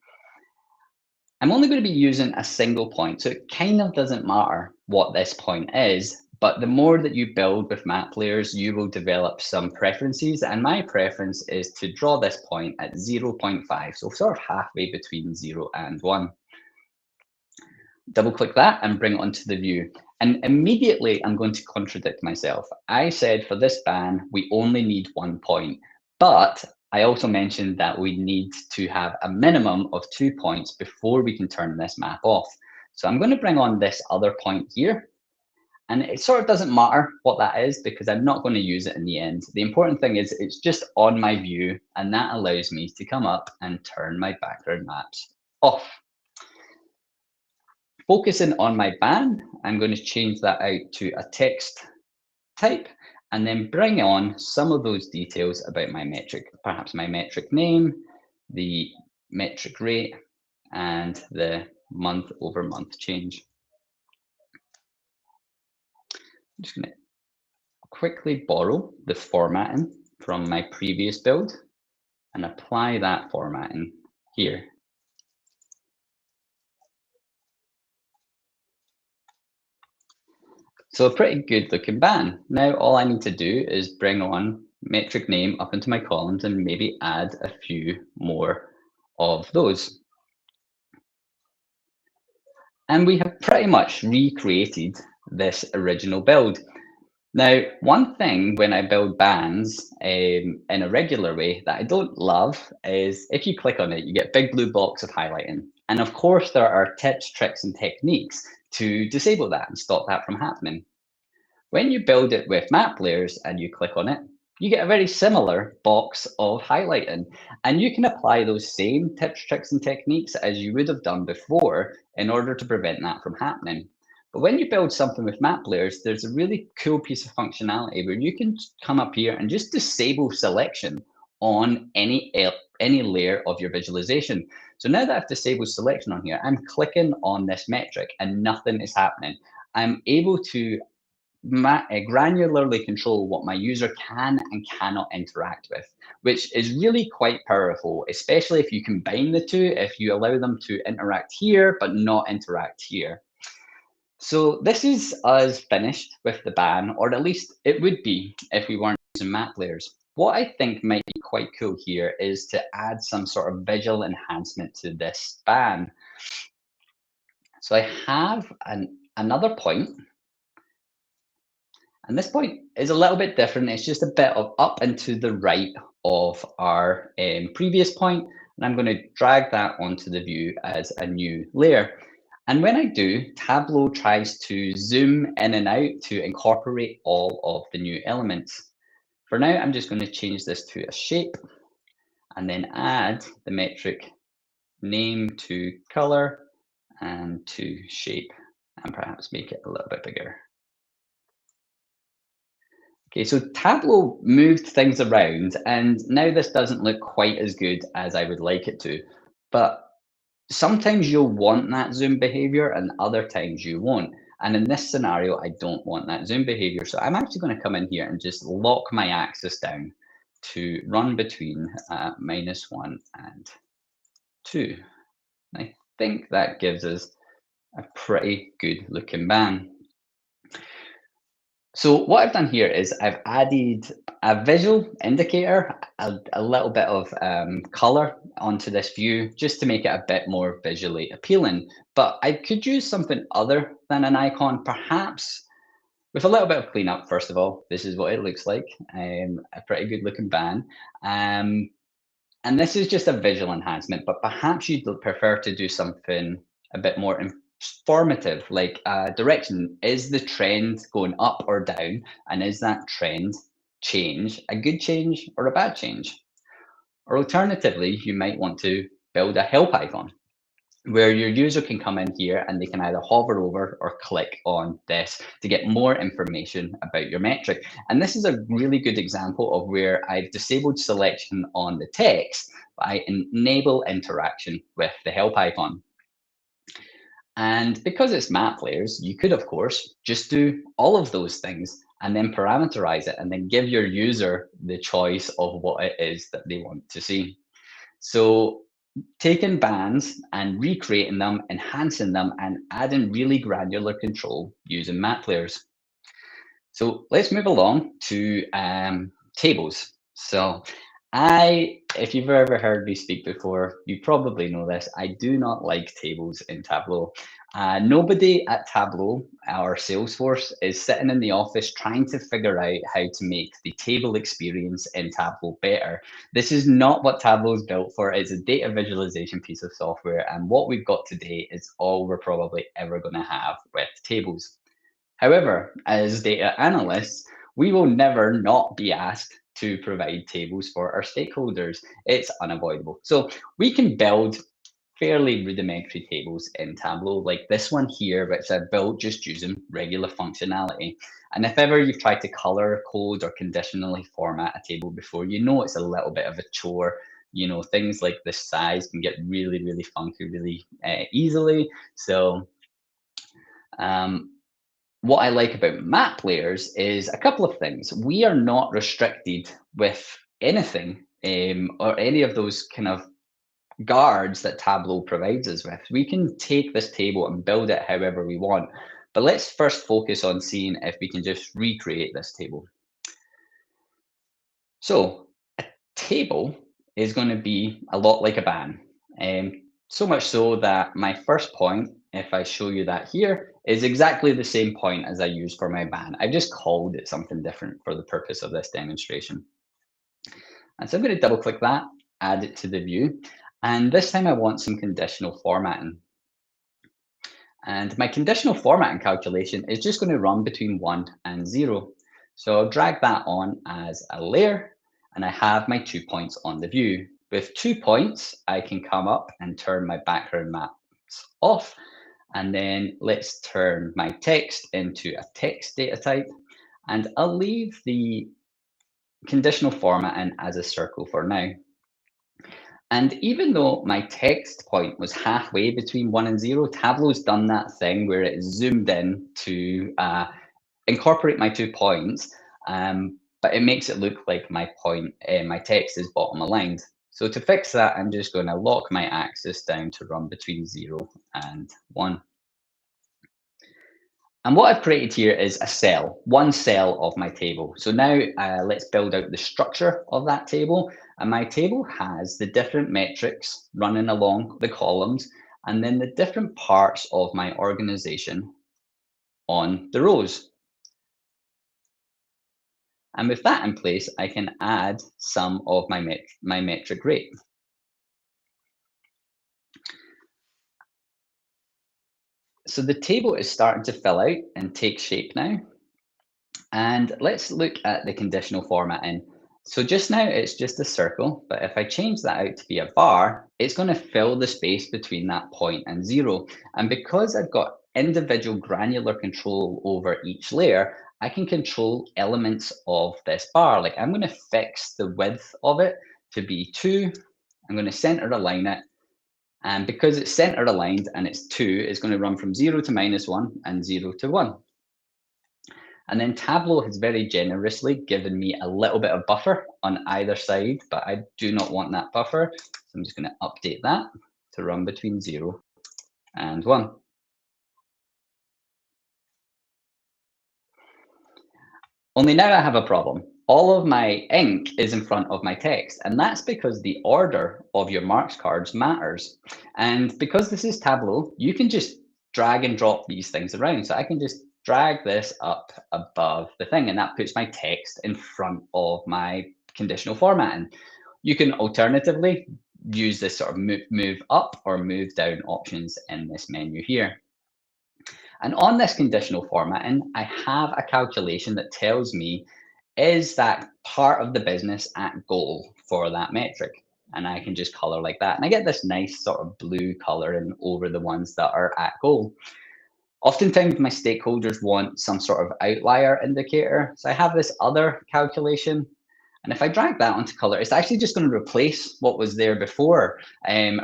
I'm only going to be using a single point. So it kind of doesn't matter what this point is, but the more that you build with map layers, you will develop some preferences. And my preference is to draw this point at 0.5. So sort of halfway between 0 and 1. Double click that and bring it onto the view. And immediately I'm going to contradict myself. I said for this ban, we only need 1 point, but I also mentioned that we need to have a minimum of 2 points before we can turn this map off. So I'm going to bring on this other point here. And it sort of doesn't matter what that is because I'm not going to use it in the end. The important thing is it's just on my view, and that allows me to come up and turn my background maps off. Focusing on my ban, I'm going to change that out to a text type and then bring on some of those details about my metric, perhaps my metric name, the metric rate, and the month over month change. I'm just going to quickly borrow the formatting from my previous build and apply that formatting here. So a pretty good looking ban. Now all I need to do is bring on metric name up into my columns and maybe add a few more of those. And we have pretty much recreated this original build. Now, one thing when I build bans in a regular way that I don't love is if you click on it, you get a big blue box of highlighting. And of course, there are tips, tricks, and techniques to disable that and stop that from happening. When you build it with map layers and you click on it, you get a very similar box of highlighting, and you can apply those same tips, tricks, and techniques as you would have done before in order to prevent that from happening. But when you build something with map layers, there's a really cool piece of functionality where you can come up here and just disable selection on any layer of your visualization. So now that I've disabled selection on here, I'm clicking on this metric and nothing is happening. I'm able to granularly control what my user can and cannot interact with, which is really quite powerful, especially if you combine the two, if you allow them to interact here, but not interact here. So this is us finished with the ban, or at least it would be if we weren't using map layers. What I think might be quite cool here is to add some sort of visual enhancement to this ban. So I have another point. And this point is a little bit different. It's just a bit of up and to the right of our previous point. And I'm going to drag that onto the view as a new layer. And when I do, Tableau tries to zoom in and out to incorporate all of the new elements. For now, I'm just going to change this to a shape and then add the metric name to color and to shape, and perhaps make it a little bit bigger. Okay, so Tableau moved things around, and now this doesn't look quite as good as I would like it to. But sometimes you'll want that zoom behavior and other times you won't. And in this scenario, I don't want that zoom behavior. So I'm actually going to come in here and just lock my axis down to run between -1 and 2. I think that gives us a pretty good looking ban. So what I've done here is I've added a visual indicator, a little bit of color onto this view just to make it a bit more visually appealing. But I could use something other than an icon, perhaps with a little bit of cleanup. First of all, this is what it looks like, a pretty good looking ban. And this is just a visual enhancement, but perhaps you'd prefer to do something a bit more informative, like direction. Is the trend going up or down? And is that trend change a good change or a bad change? Or alternatively, you might want to build a help icon where your user can come in here and they can either hover over or click on this to get more information about your metric. And this is a really good example of where I've disabled selection on the text, but I enable interaction with the help icon. And because it's map layers, you could, of course, just do all of those things and then parameterize it, and then give your user the choice of what it is that they want to see. So taking bands and recreating them, enhancing them, and adding really granular control using map layers. So let's move along to tables. So if you've ever heard me speak before, you probably know this. I do not like tables in Tableau. Nobody at Tableau or Salesforce is sitting in the office trying to figure out how to make the table experience in Tableau better. This is not what Tableau is built for. It's a data visualization piece of software, and what we've got today is all we're probably ever going to have with tables. However, as data analysts, we will never not be asked to provide tables for our stakeholders. It's unavoidable. So we can build fairly rudimentary tables in Tableau, like this one here, which I built just using regular functionality. And if ever you've tried to color code or conditionally format a table before, you know it's a little bit of a chore. You know, things like this size can get really, really funky really easily. So what I like about map layers is a couple of things. We are not restricted with anything or any of those kind of guards that Tableau provides us with. We can take this table and build it however we want. But let's first focus on seeing if we can just recreate this table. So a table is going to be a lot like a band. So much so that my first point, if I show you that here, is exactly the same point as I used for my band. I've just called it something different for the purpose of this demonstration. And so I'm going to double click that, add it to the view. And this time I want some conditional formatting. And my conditional formatting calculation is just going to run between 1 and 0. So I'll drag that on as a layer, and I have my 2 points on the view. With 2 points, I can come up and turn my background maps off. And then let's turn my text into a text data type. And I'll leave the conditional formatting as a circle for now. And even though my text point was halfway between 1 and 0, Tableau's done that thing where it zoomed in to incorporate my 2 points, but it makes it look like my text is bottom aligned. So to fix that, I'm just going to lock my axis down to run between 0 and 1. And what I've created here is a cell, one cell of my table. So now let's build out the structure of that table. And my table has the different metrics running along the columns, and then the different parts of my organization on the rows. And with that in place, I can add some of my metric rate. So the table is starting to fill out and take shape now. And let's look at the conditional formatting. So just now it's just a circle, but if I change that out to be a bar, it's going to fill the space between that point and 0. And because I've got individual granular control over each layer, I can control elements of this bar. Like I'm going to fix the width of it to be 2. I'm going to center align it. And because it's center aligned and it's 2, it's going to run from 0 to -1 and 0 to 1. And then Tableau has very generously given me a little bit of buffer on either side, but I do not want that buffer. So I'm just going to update that to run between 0 and 1. Only now I have a problem. All of my ink is in front of my text, and that's because the order of your marks cards matters. And because this is Tableau, you can just drag and drop these things around. So I can just drag this up above the thing, and that puts my text in front of my conditional formatting. You can alternatively use this sort of move up or move down options in this menu here. And on this conditional formatting, I have a calculation that tells me, is that part of the business at goal for that metric? And I can just color like that. And I get this nice sort of blue coloring over the ones that are at goal. Oftentimes my stakeholders want some sort of outlier indicator. So I have this other calculation. And if I drag that onto color, it's actually just going to replace what was there before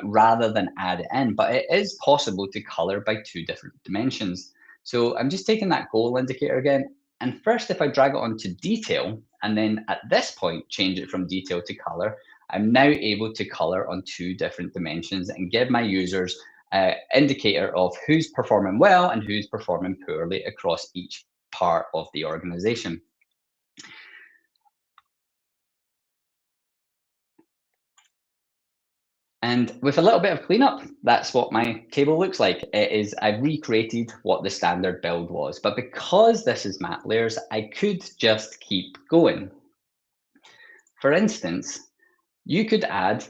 rather than add it in. But it is possible to color by 2 different dimensions. So I'm just taking that goal indicator again, And first, if I drag it onto detail, and then at this point, change it from detail to color, I'm now able to color on 2 different dimensions and give my users an indicator of who's performing well and who's performing poorly across each part of the organization. And with a little bit of cleanup, that's what my table looks like. I've recreated what the standard build was, but because this is map layers, I could just keep going. For instance, you could add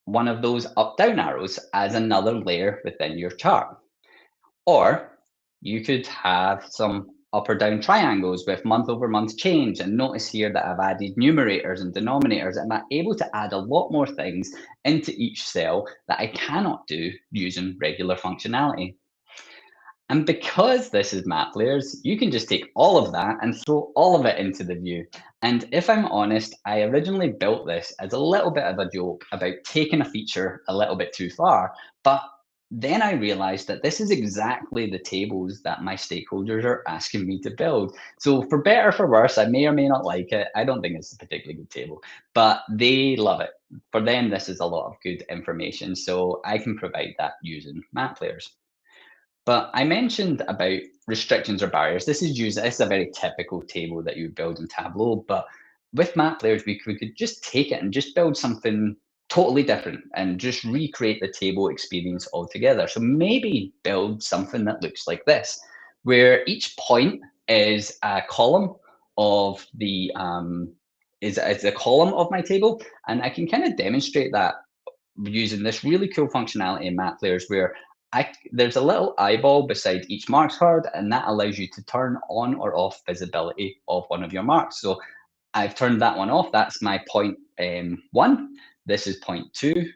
one of those up-down arrows as another layer within your chart. Or you could have some up or down triangles with month over month change. And notice here that I've added numerators and denominators, and I'm able to add a lot more things into each cell that I cannot do using regular functionality. And because this is map layers, you can just take all of that and throw all of it into the view. And if I'm honest, I originally built this as a little bit of a joke about taking a feature a little bit too far, but then I realized that this is exactly the tables that my stakeholders are asking me to build. So for better or for worse, I may or may not like it. I don't think it's a particularly good table, but they love it. For them, this is a lot of good information. So I can provide that using map layers. But I mentioned about restrictions or barriers. This is a very typical table that you would build in Tableau, but with map layers, we could just take it and just build something totally different and just recreate the table experience altogether. So maybe build something that looks like this, where each point is a column of the is a column of my table, and I can kind of demonstrate that using this really cool functionality in map layers where there's a little eyeball beside each marks card, and that allows you to turn on or off visibility of one of your marks. So I've turned that one off. That's my point 1. This is point 2,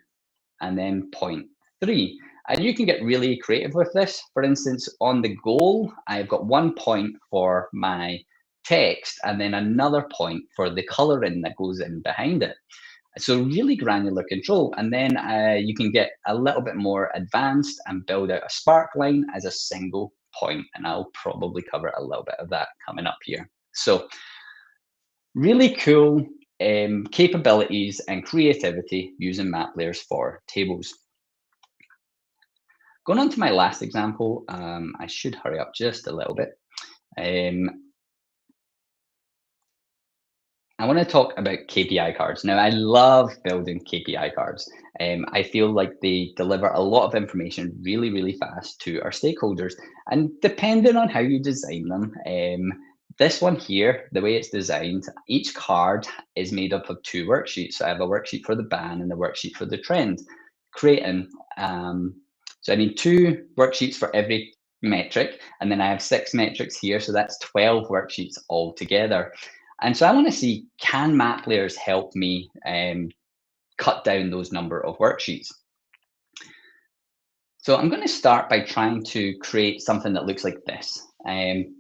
and then point 3. And you can get really creative with this. For instance, on the goal, I've got 1 point for my text and then another point for the coloring that goes in behind it. So really granular control. And then you can get a little bit more advanced and build out a spark line as a single point. And I'll probably cover a little bit of that coming up here. So really cool capabilities and creativity using map layers for tables. Going on to my last example, I should hurry up just a little bit. I want to talk about KPI cards. Now, I love building KPI cards. I feel like they deliver a lot of information really, really fast to our stakeholders. And depending on how you design them, this one here, the way it's designed, each card is made up of 2 worksheets. So I have a worksheet for the ban and a worksheet for the trend. Creating, so I need 2 worksheets for every metric, and then I have 6 metrics here. So that's 12 worksheets altogether. And so I want to see, can map layers help me cut down those number of worksheets? So I'm going to start by trying to create something that looks like this.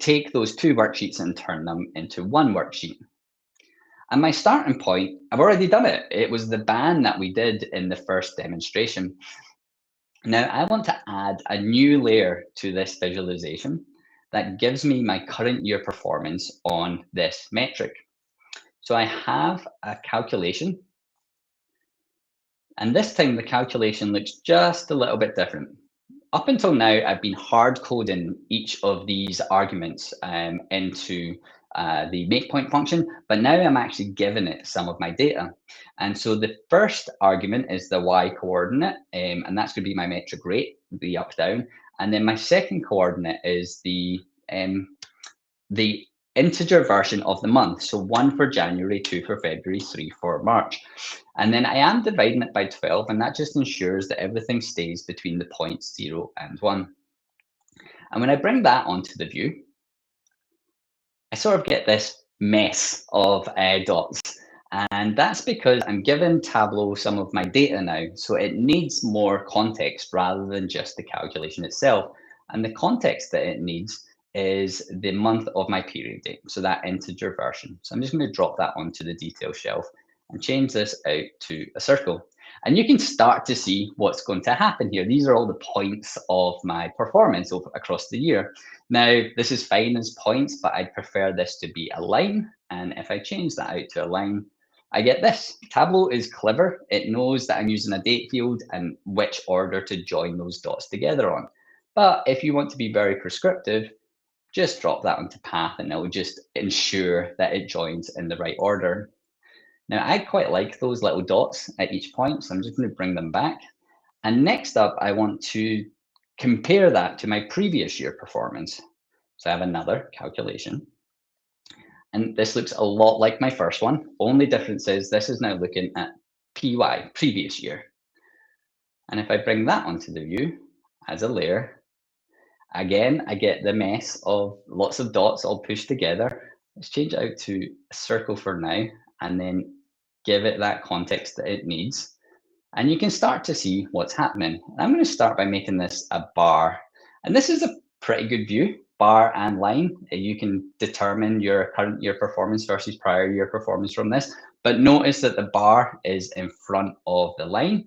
Take those 2 worksheets and turn them into 1 worksheet. And my starting point, I've already done it. It was the ban that we did in the first demonstration. Now I want to add a new layer to this visualization that gives me my current year performance on this metric. So I have a calculation, and this time the calculation looks just a little bit different. Up until now, I've been hard coding each of these arguments into the make point function, but now I'm actually giving it some of my data. And so the first argument is the y coordinate, and that's going to be my metric rate, the up down. And then my second coordinate is the integer version of the month. So 1 for January, 2 for February, 3 for March. And then I am dividing it by 12, and that just ensures that everything stays between the points 0 and 1. And when I bring that onto the view, I sort of get this mess of dots. And that's because I'm giving Tableau some of my data now. So it needs more context rather than just the calculation itself. And the context that it needs is the month of my period date. So that integer version. So I'm just going to drop that onto the detail shelf and change this out to a circle. And you can start to see what's going to happen here. These are all the points of my performance across the year. Now, this is fine as points, but I'd prefer this to be a line. And if I change that out to a line, I get this. Tableau is clever. It knows that I'm using a date field and which order to join those dots together on. But if you want to be very prescriptive, just drop that onto path and it'll just ensure that it joins in the right order. Now, I quite like those little dots at each point, so I'm just going to bring them back. And next up, I want to compare that to my previous year performance. So I have another calculation. And this looks a lot like my first one. Only difference is this is now looking at PY, previous year. And if I bring that onto the view as a layer, again, I get the mess of lots of dots all pushed together. Let's change it out to a circle for now, and then give it that context that it needs. And you can start to see what's happening. I'm going to start by making this a bar. And this is a pretty good view, bar and line. You can determine your current year performance versus prior year performance from this. But notice that the bar is in front of the line,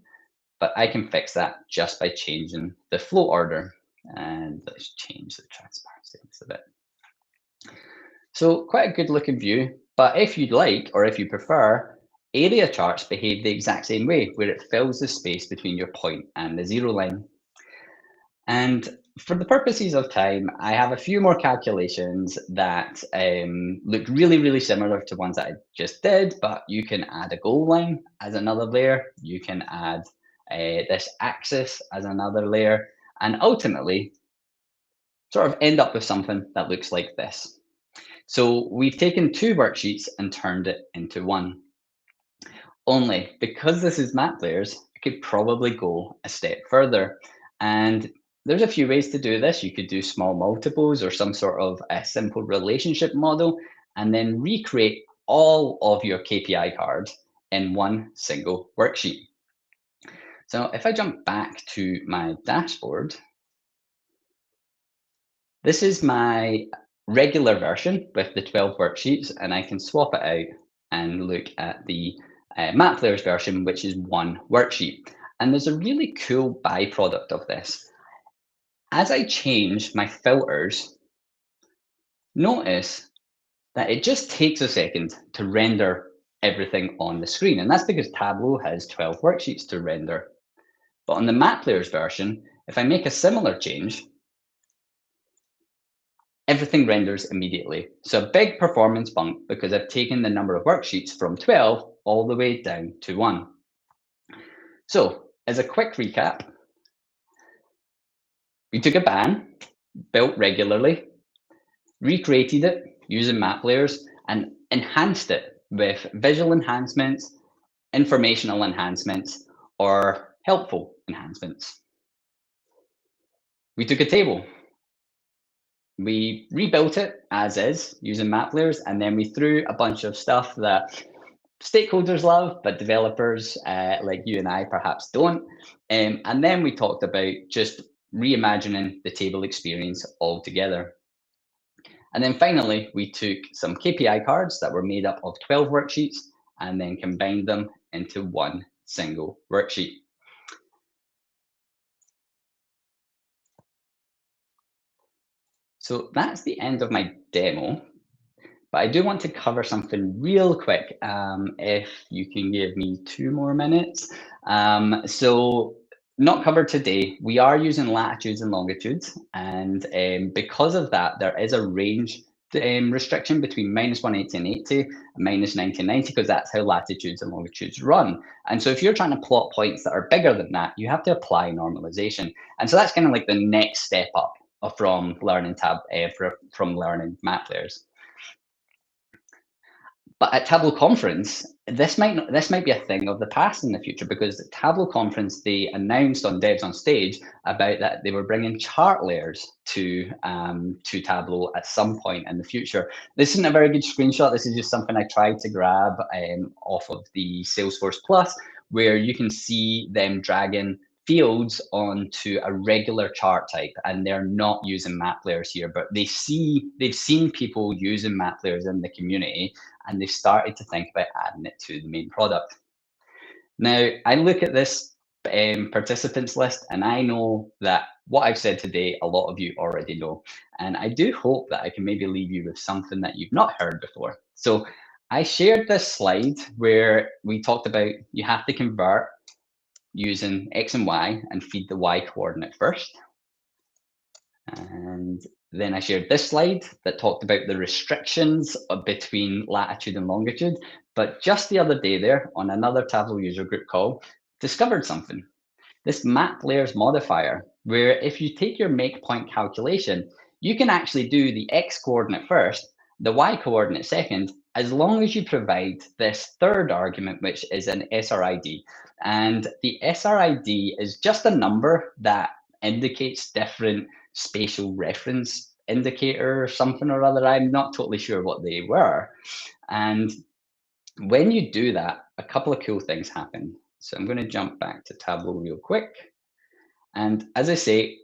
but I can fix that just by changing the float order. And let's change the transparency a bit. So quite a good looking view, but if you'd like, or if you prefer, area charts behave the exact same way, where it fills the space between your point and the zero line. And for the purposes of time, I have a few more calculations that look really, really similar to ones that I just did, but you can add a goal line as another layer. You can add this axis as another layer, and ultimately sort of end up with something that looks like this. So we've taken two worksheets and turned it into one. Only because this is map layers, I could probably go a step further. And there's a few ways to do this. You could do small multiples or some sort of a simple relationship model, and then recreate all of your KPI cards in one single worksheet. So if I jump back to my dashboard, this is my regular version with the 12 worksheets, and I can swap it out and look at the map layers version, which is one worksheet. And there's a really cool byproduct of this. As I change my filters, notice that it just takes a second to render everything on the screen. And that's because Tableau has 12 worksheets to render. But on the map layers version, if I make a similar change, everything renders immediately. So a big performance bump because I've taken the number of worksheets from 12 all the way down to 1. So as a quick recap, we took a ban, built regularly, recreated it using map layers, and enhanced it with visual enhancements, informational enhancements, or helpful enhancements. We took a table. We rebuilt it as is using map layers, and then we threw a bunch of stuff that stakeholders love, but developers like you and I perhaps don't. And then we talked about just reimagining the table experience altogether. And then finally, we took some KPI cards that were made up of 12 worksheets and then combined them into one single worksheet. So that's the end of my demo, but I do want to cover something real quick, if you can give me 2 more minutes. So not covered today, we are using latitudes and longitudes, and because of that, there is a range restriction between -180 and 80 and -90 and 90, because that's how latitudes and longitudes run. And so if you're trying to plot points that are bigger than that, you have to apply normalization. And so that's kind of like the next step up from learning from learning map layers. But at Tableau Conference, this might be a thing of the past in the future, because at Tableau Conference, they announced on Devs on Stage about that they were bringing chart layers to Tableau at some point in the future. This isn't a very good screenshot. This is just something I tried to grab off of the Salesforce Plus, where you can see them dragging fields onto a regular chart type, and they're not using map layers here, but they've seen people using map layers in the community, and they've started to think about adding it to the main product. Now, I look at this participants list and I know that what I've said today, a lot of you already know. And I do hope that I can maybe leave you with something that you've not heard before. So I shared this slide where we talked about you have to convert using X and Y and feed the Y coordinate first. And then I shared this slide that talked about the restrictions between latitude and longitude. But just the other day there on another Tableau user group call, discovered something. This map layers modifier, where if you take your make point calculation, you can actually do the X coordinate first, the Y coordinate second, as long as you provide this third argument, which is an SRID. And the SRID is just a number that indicates different spatial reference indicator or something or other. I'm not totally sure what they were. And when you do that, a couple of cool things happen. So I'm going to jump back to Tableau real quick. And as I say,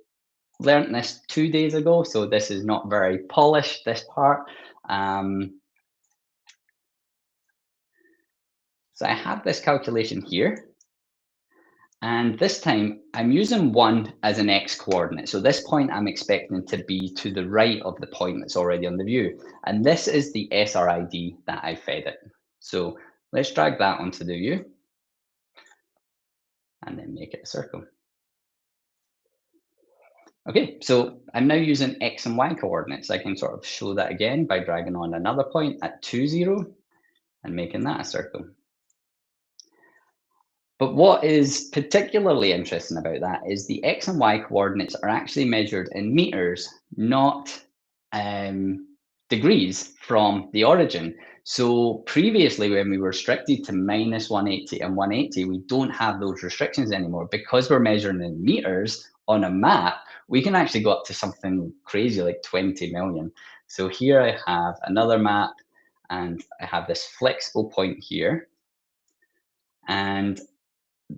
learned this 2 days ago, so this is not very polished, this part. So I have this calculation here. And this time I'm using 1 as an X coordinate. So this point I'm expecting to be to the right of the point that's already on the view. And this is the SRID that I fed it. So let's drag that onto the view and then make it a circle. Okay, so I'm now using X and Y coordinates. I can sort of show that again by dragging on another point at 2, 0 and making that a circle. But what is particularly interesting about that is the X and Y coordinates are actually measured in meters, not degrees from the origin. So previously, when we were restricted to -180 and 180, we don't have those restrictions anymore. Because we're measuring in meters on a map, we can actually go up to something crazy like 20 million. So here I have another map, and I have this flexible point here. And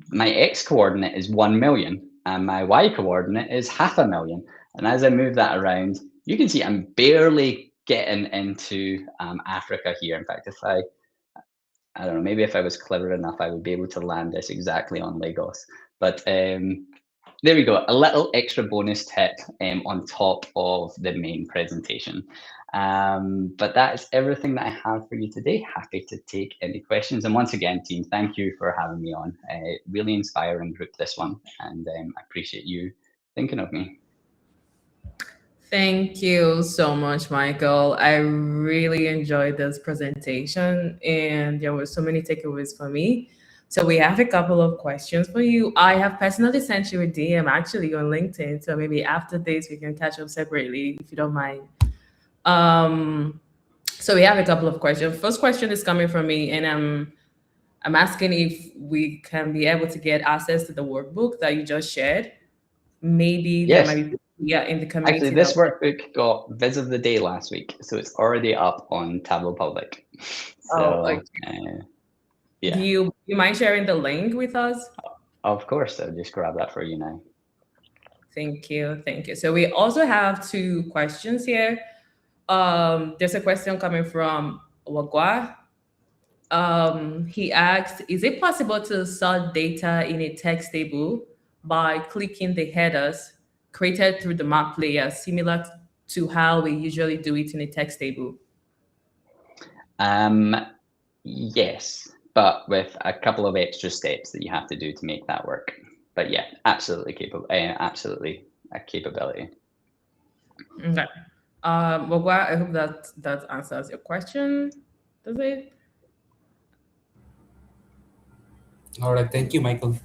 my X coordinate is 1 million and my Y coordinate is 500,000. And as I move that around, you can see I'm barely getting into Africa here. In fact, if I don't know, maybe if I was clever enough, I would be able to land this exactly on Lagos. But there we go, a little extra bonus tip on top of the main presentation. But that is everything that I have for you today. Happy to take any questions. And once again, team, thank you for having me on. Really inspiring group, this one. And I appreciate you thinking of me. Thank you so much, Michael. I really enjoyed this presentation and there were so many takeaways for me. So we have a couple of questions for you. I have personally sent you a DM actually on LinkedIn. So maybe after this, we can catch up separately if you don't mind. So we have a couple of questions. First question is coming from me and I'm asking if we can be able to get access to the workbook that you just shared. Maybe Yes. there might be in the community. Actually, this workbook got Viz of the Day last week, so it's already up on Tableau Public. So, okay. Yeah. Do you mind sharing the link with us? Of course, I'll just grab that for you now. Thank you, thank you. So we also have 2 questions here. There's a question coming from Wagwa. He asked, is it possible to sort data in a text table by clicking the headers created through the map layer, similar to how we usually do it in a text table? Yes, but with a couple of extra steps that you have to do to make that work. But yeah, absolutely capable, absolutely a capability. Okay. Wagwa, I hope that answers your question. Does it? All right, thank you, Michael.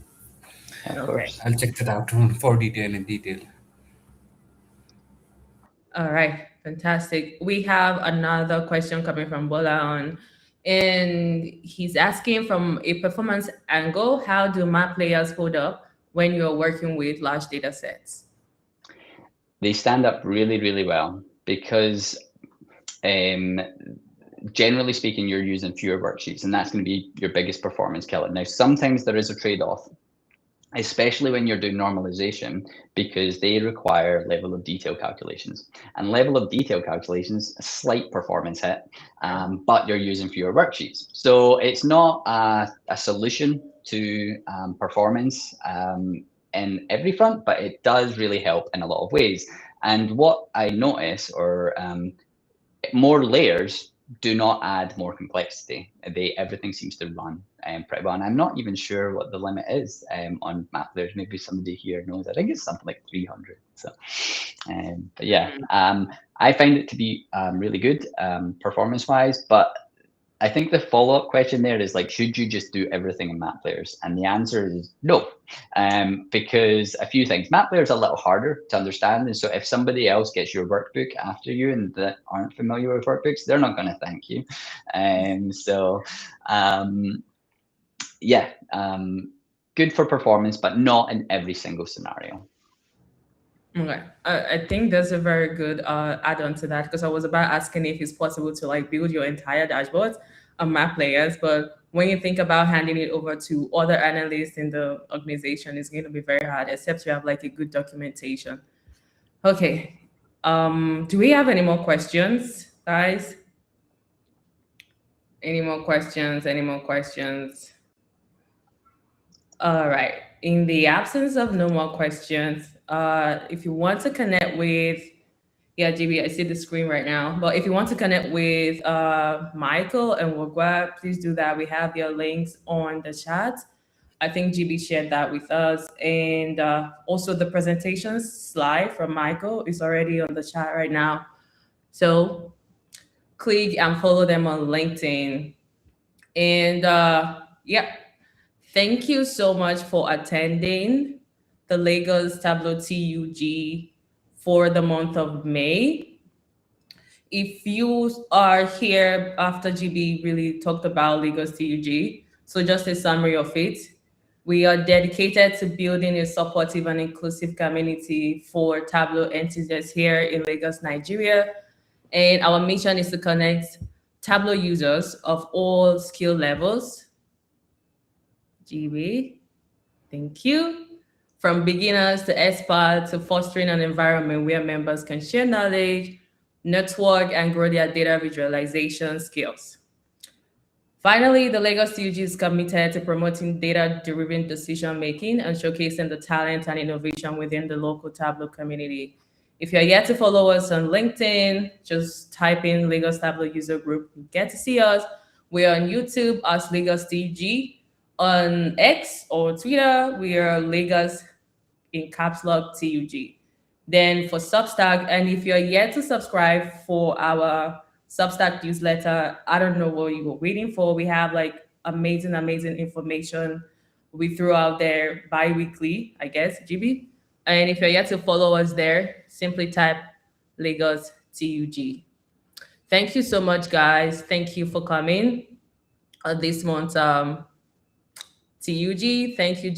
Of course. I'll check that out for detail. All right, fantastic. We have another question coming from Bolaon, and he's asking from a performance angle, how do map layers hold up when you're working with large data sets? They stand up really, really well because generally speaking, you're using fewer worksheets and that's going to be your biggest performance killer. Now, sometimes there is a trade-off. especially when you're doing normalization, because they require level of detail calculations. And level of detail calculations, a slight performance hit, but you're using fewer worksheets. So it's not a solution to performance in every front, but it does really help in a lot of ways. And what I notice, or more layers do not add more complexity. Everything seems to run pretty well. And I'm not even sure what the limit is on map layers. Maybe somebody here knows. I think it's something like 300. So, but yeah, I find it to be really good performance-wise. But I think the follow-up question there is like, should you just do everything in map layers? And the answer is no, because a few things. Map layers are a little harder to understand, and so if somebody else gets your workbook after you and that aren't familiar with workbooks, they're not going to thank you. Yeah, good for performance, but not in every single scenario. Okay, I think that's a very good add-on to that, because I was about asking if it's possible to like build your entire dashboard on map layers, but when you think about handing it over to other analysts in the organization, it's going to be very hard, except you have like a good documentation. Okay, do we have any more questions, guys? Any more questions? Any more questions? All right. In the absence of no more questions, if you want to connect with, yeah, GB, I see the screen right now. But if you want to connect with Michael and Wagwa, please do that. We have their links on the chat. I think GB shared that with us. And also the presentation slide from Michael is already on the chat right now. So click and follow them on LinkedIn. And yeah, thank you so much for attending the Lagos Tableau TUG for the month of May. If you are here after GB really talked about Lagos TUG, so just a summary of it. We are dedicated to building a supportive and inclusive community for Tableau enthusiasts here in Lagos, Nigeria. And our mission is to connect Tableau users of all skill levels. GB, thank you. From beginners to experts, to fostering an environment where members can share knowledge, network, and grow their data visualization skills. Finally, the Lagos TUG is committed to promoting data-driven decision-making and showcasing the talent and innovation within the local Tableau community. If you're yet to follow us on LinkedIn, just type in Lagos Tableau User Group. You get to see us. We're on YouTube as LagosTUG. On X or Twitter, we are Lagos in caps lock TUG. Then for Substack, and if you're yet to subscribe for our Substack newsletter, I don't know what you were waiting for. We have like amazing, amazing information we throw out there bi-weekly, I guess, GB. And if you're yet to follow us there, simply type Lagos TUG. Thank you so much, guys. Thank you for coming this month. TUG, thank you,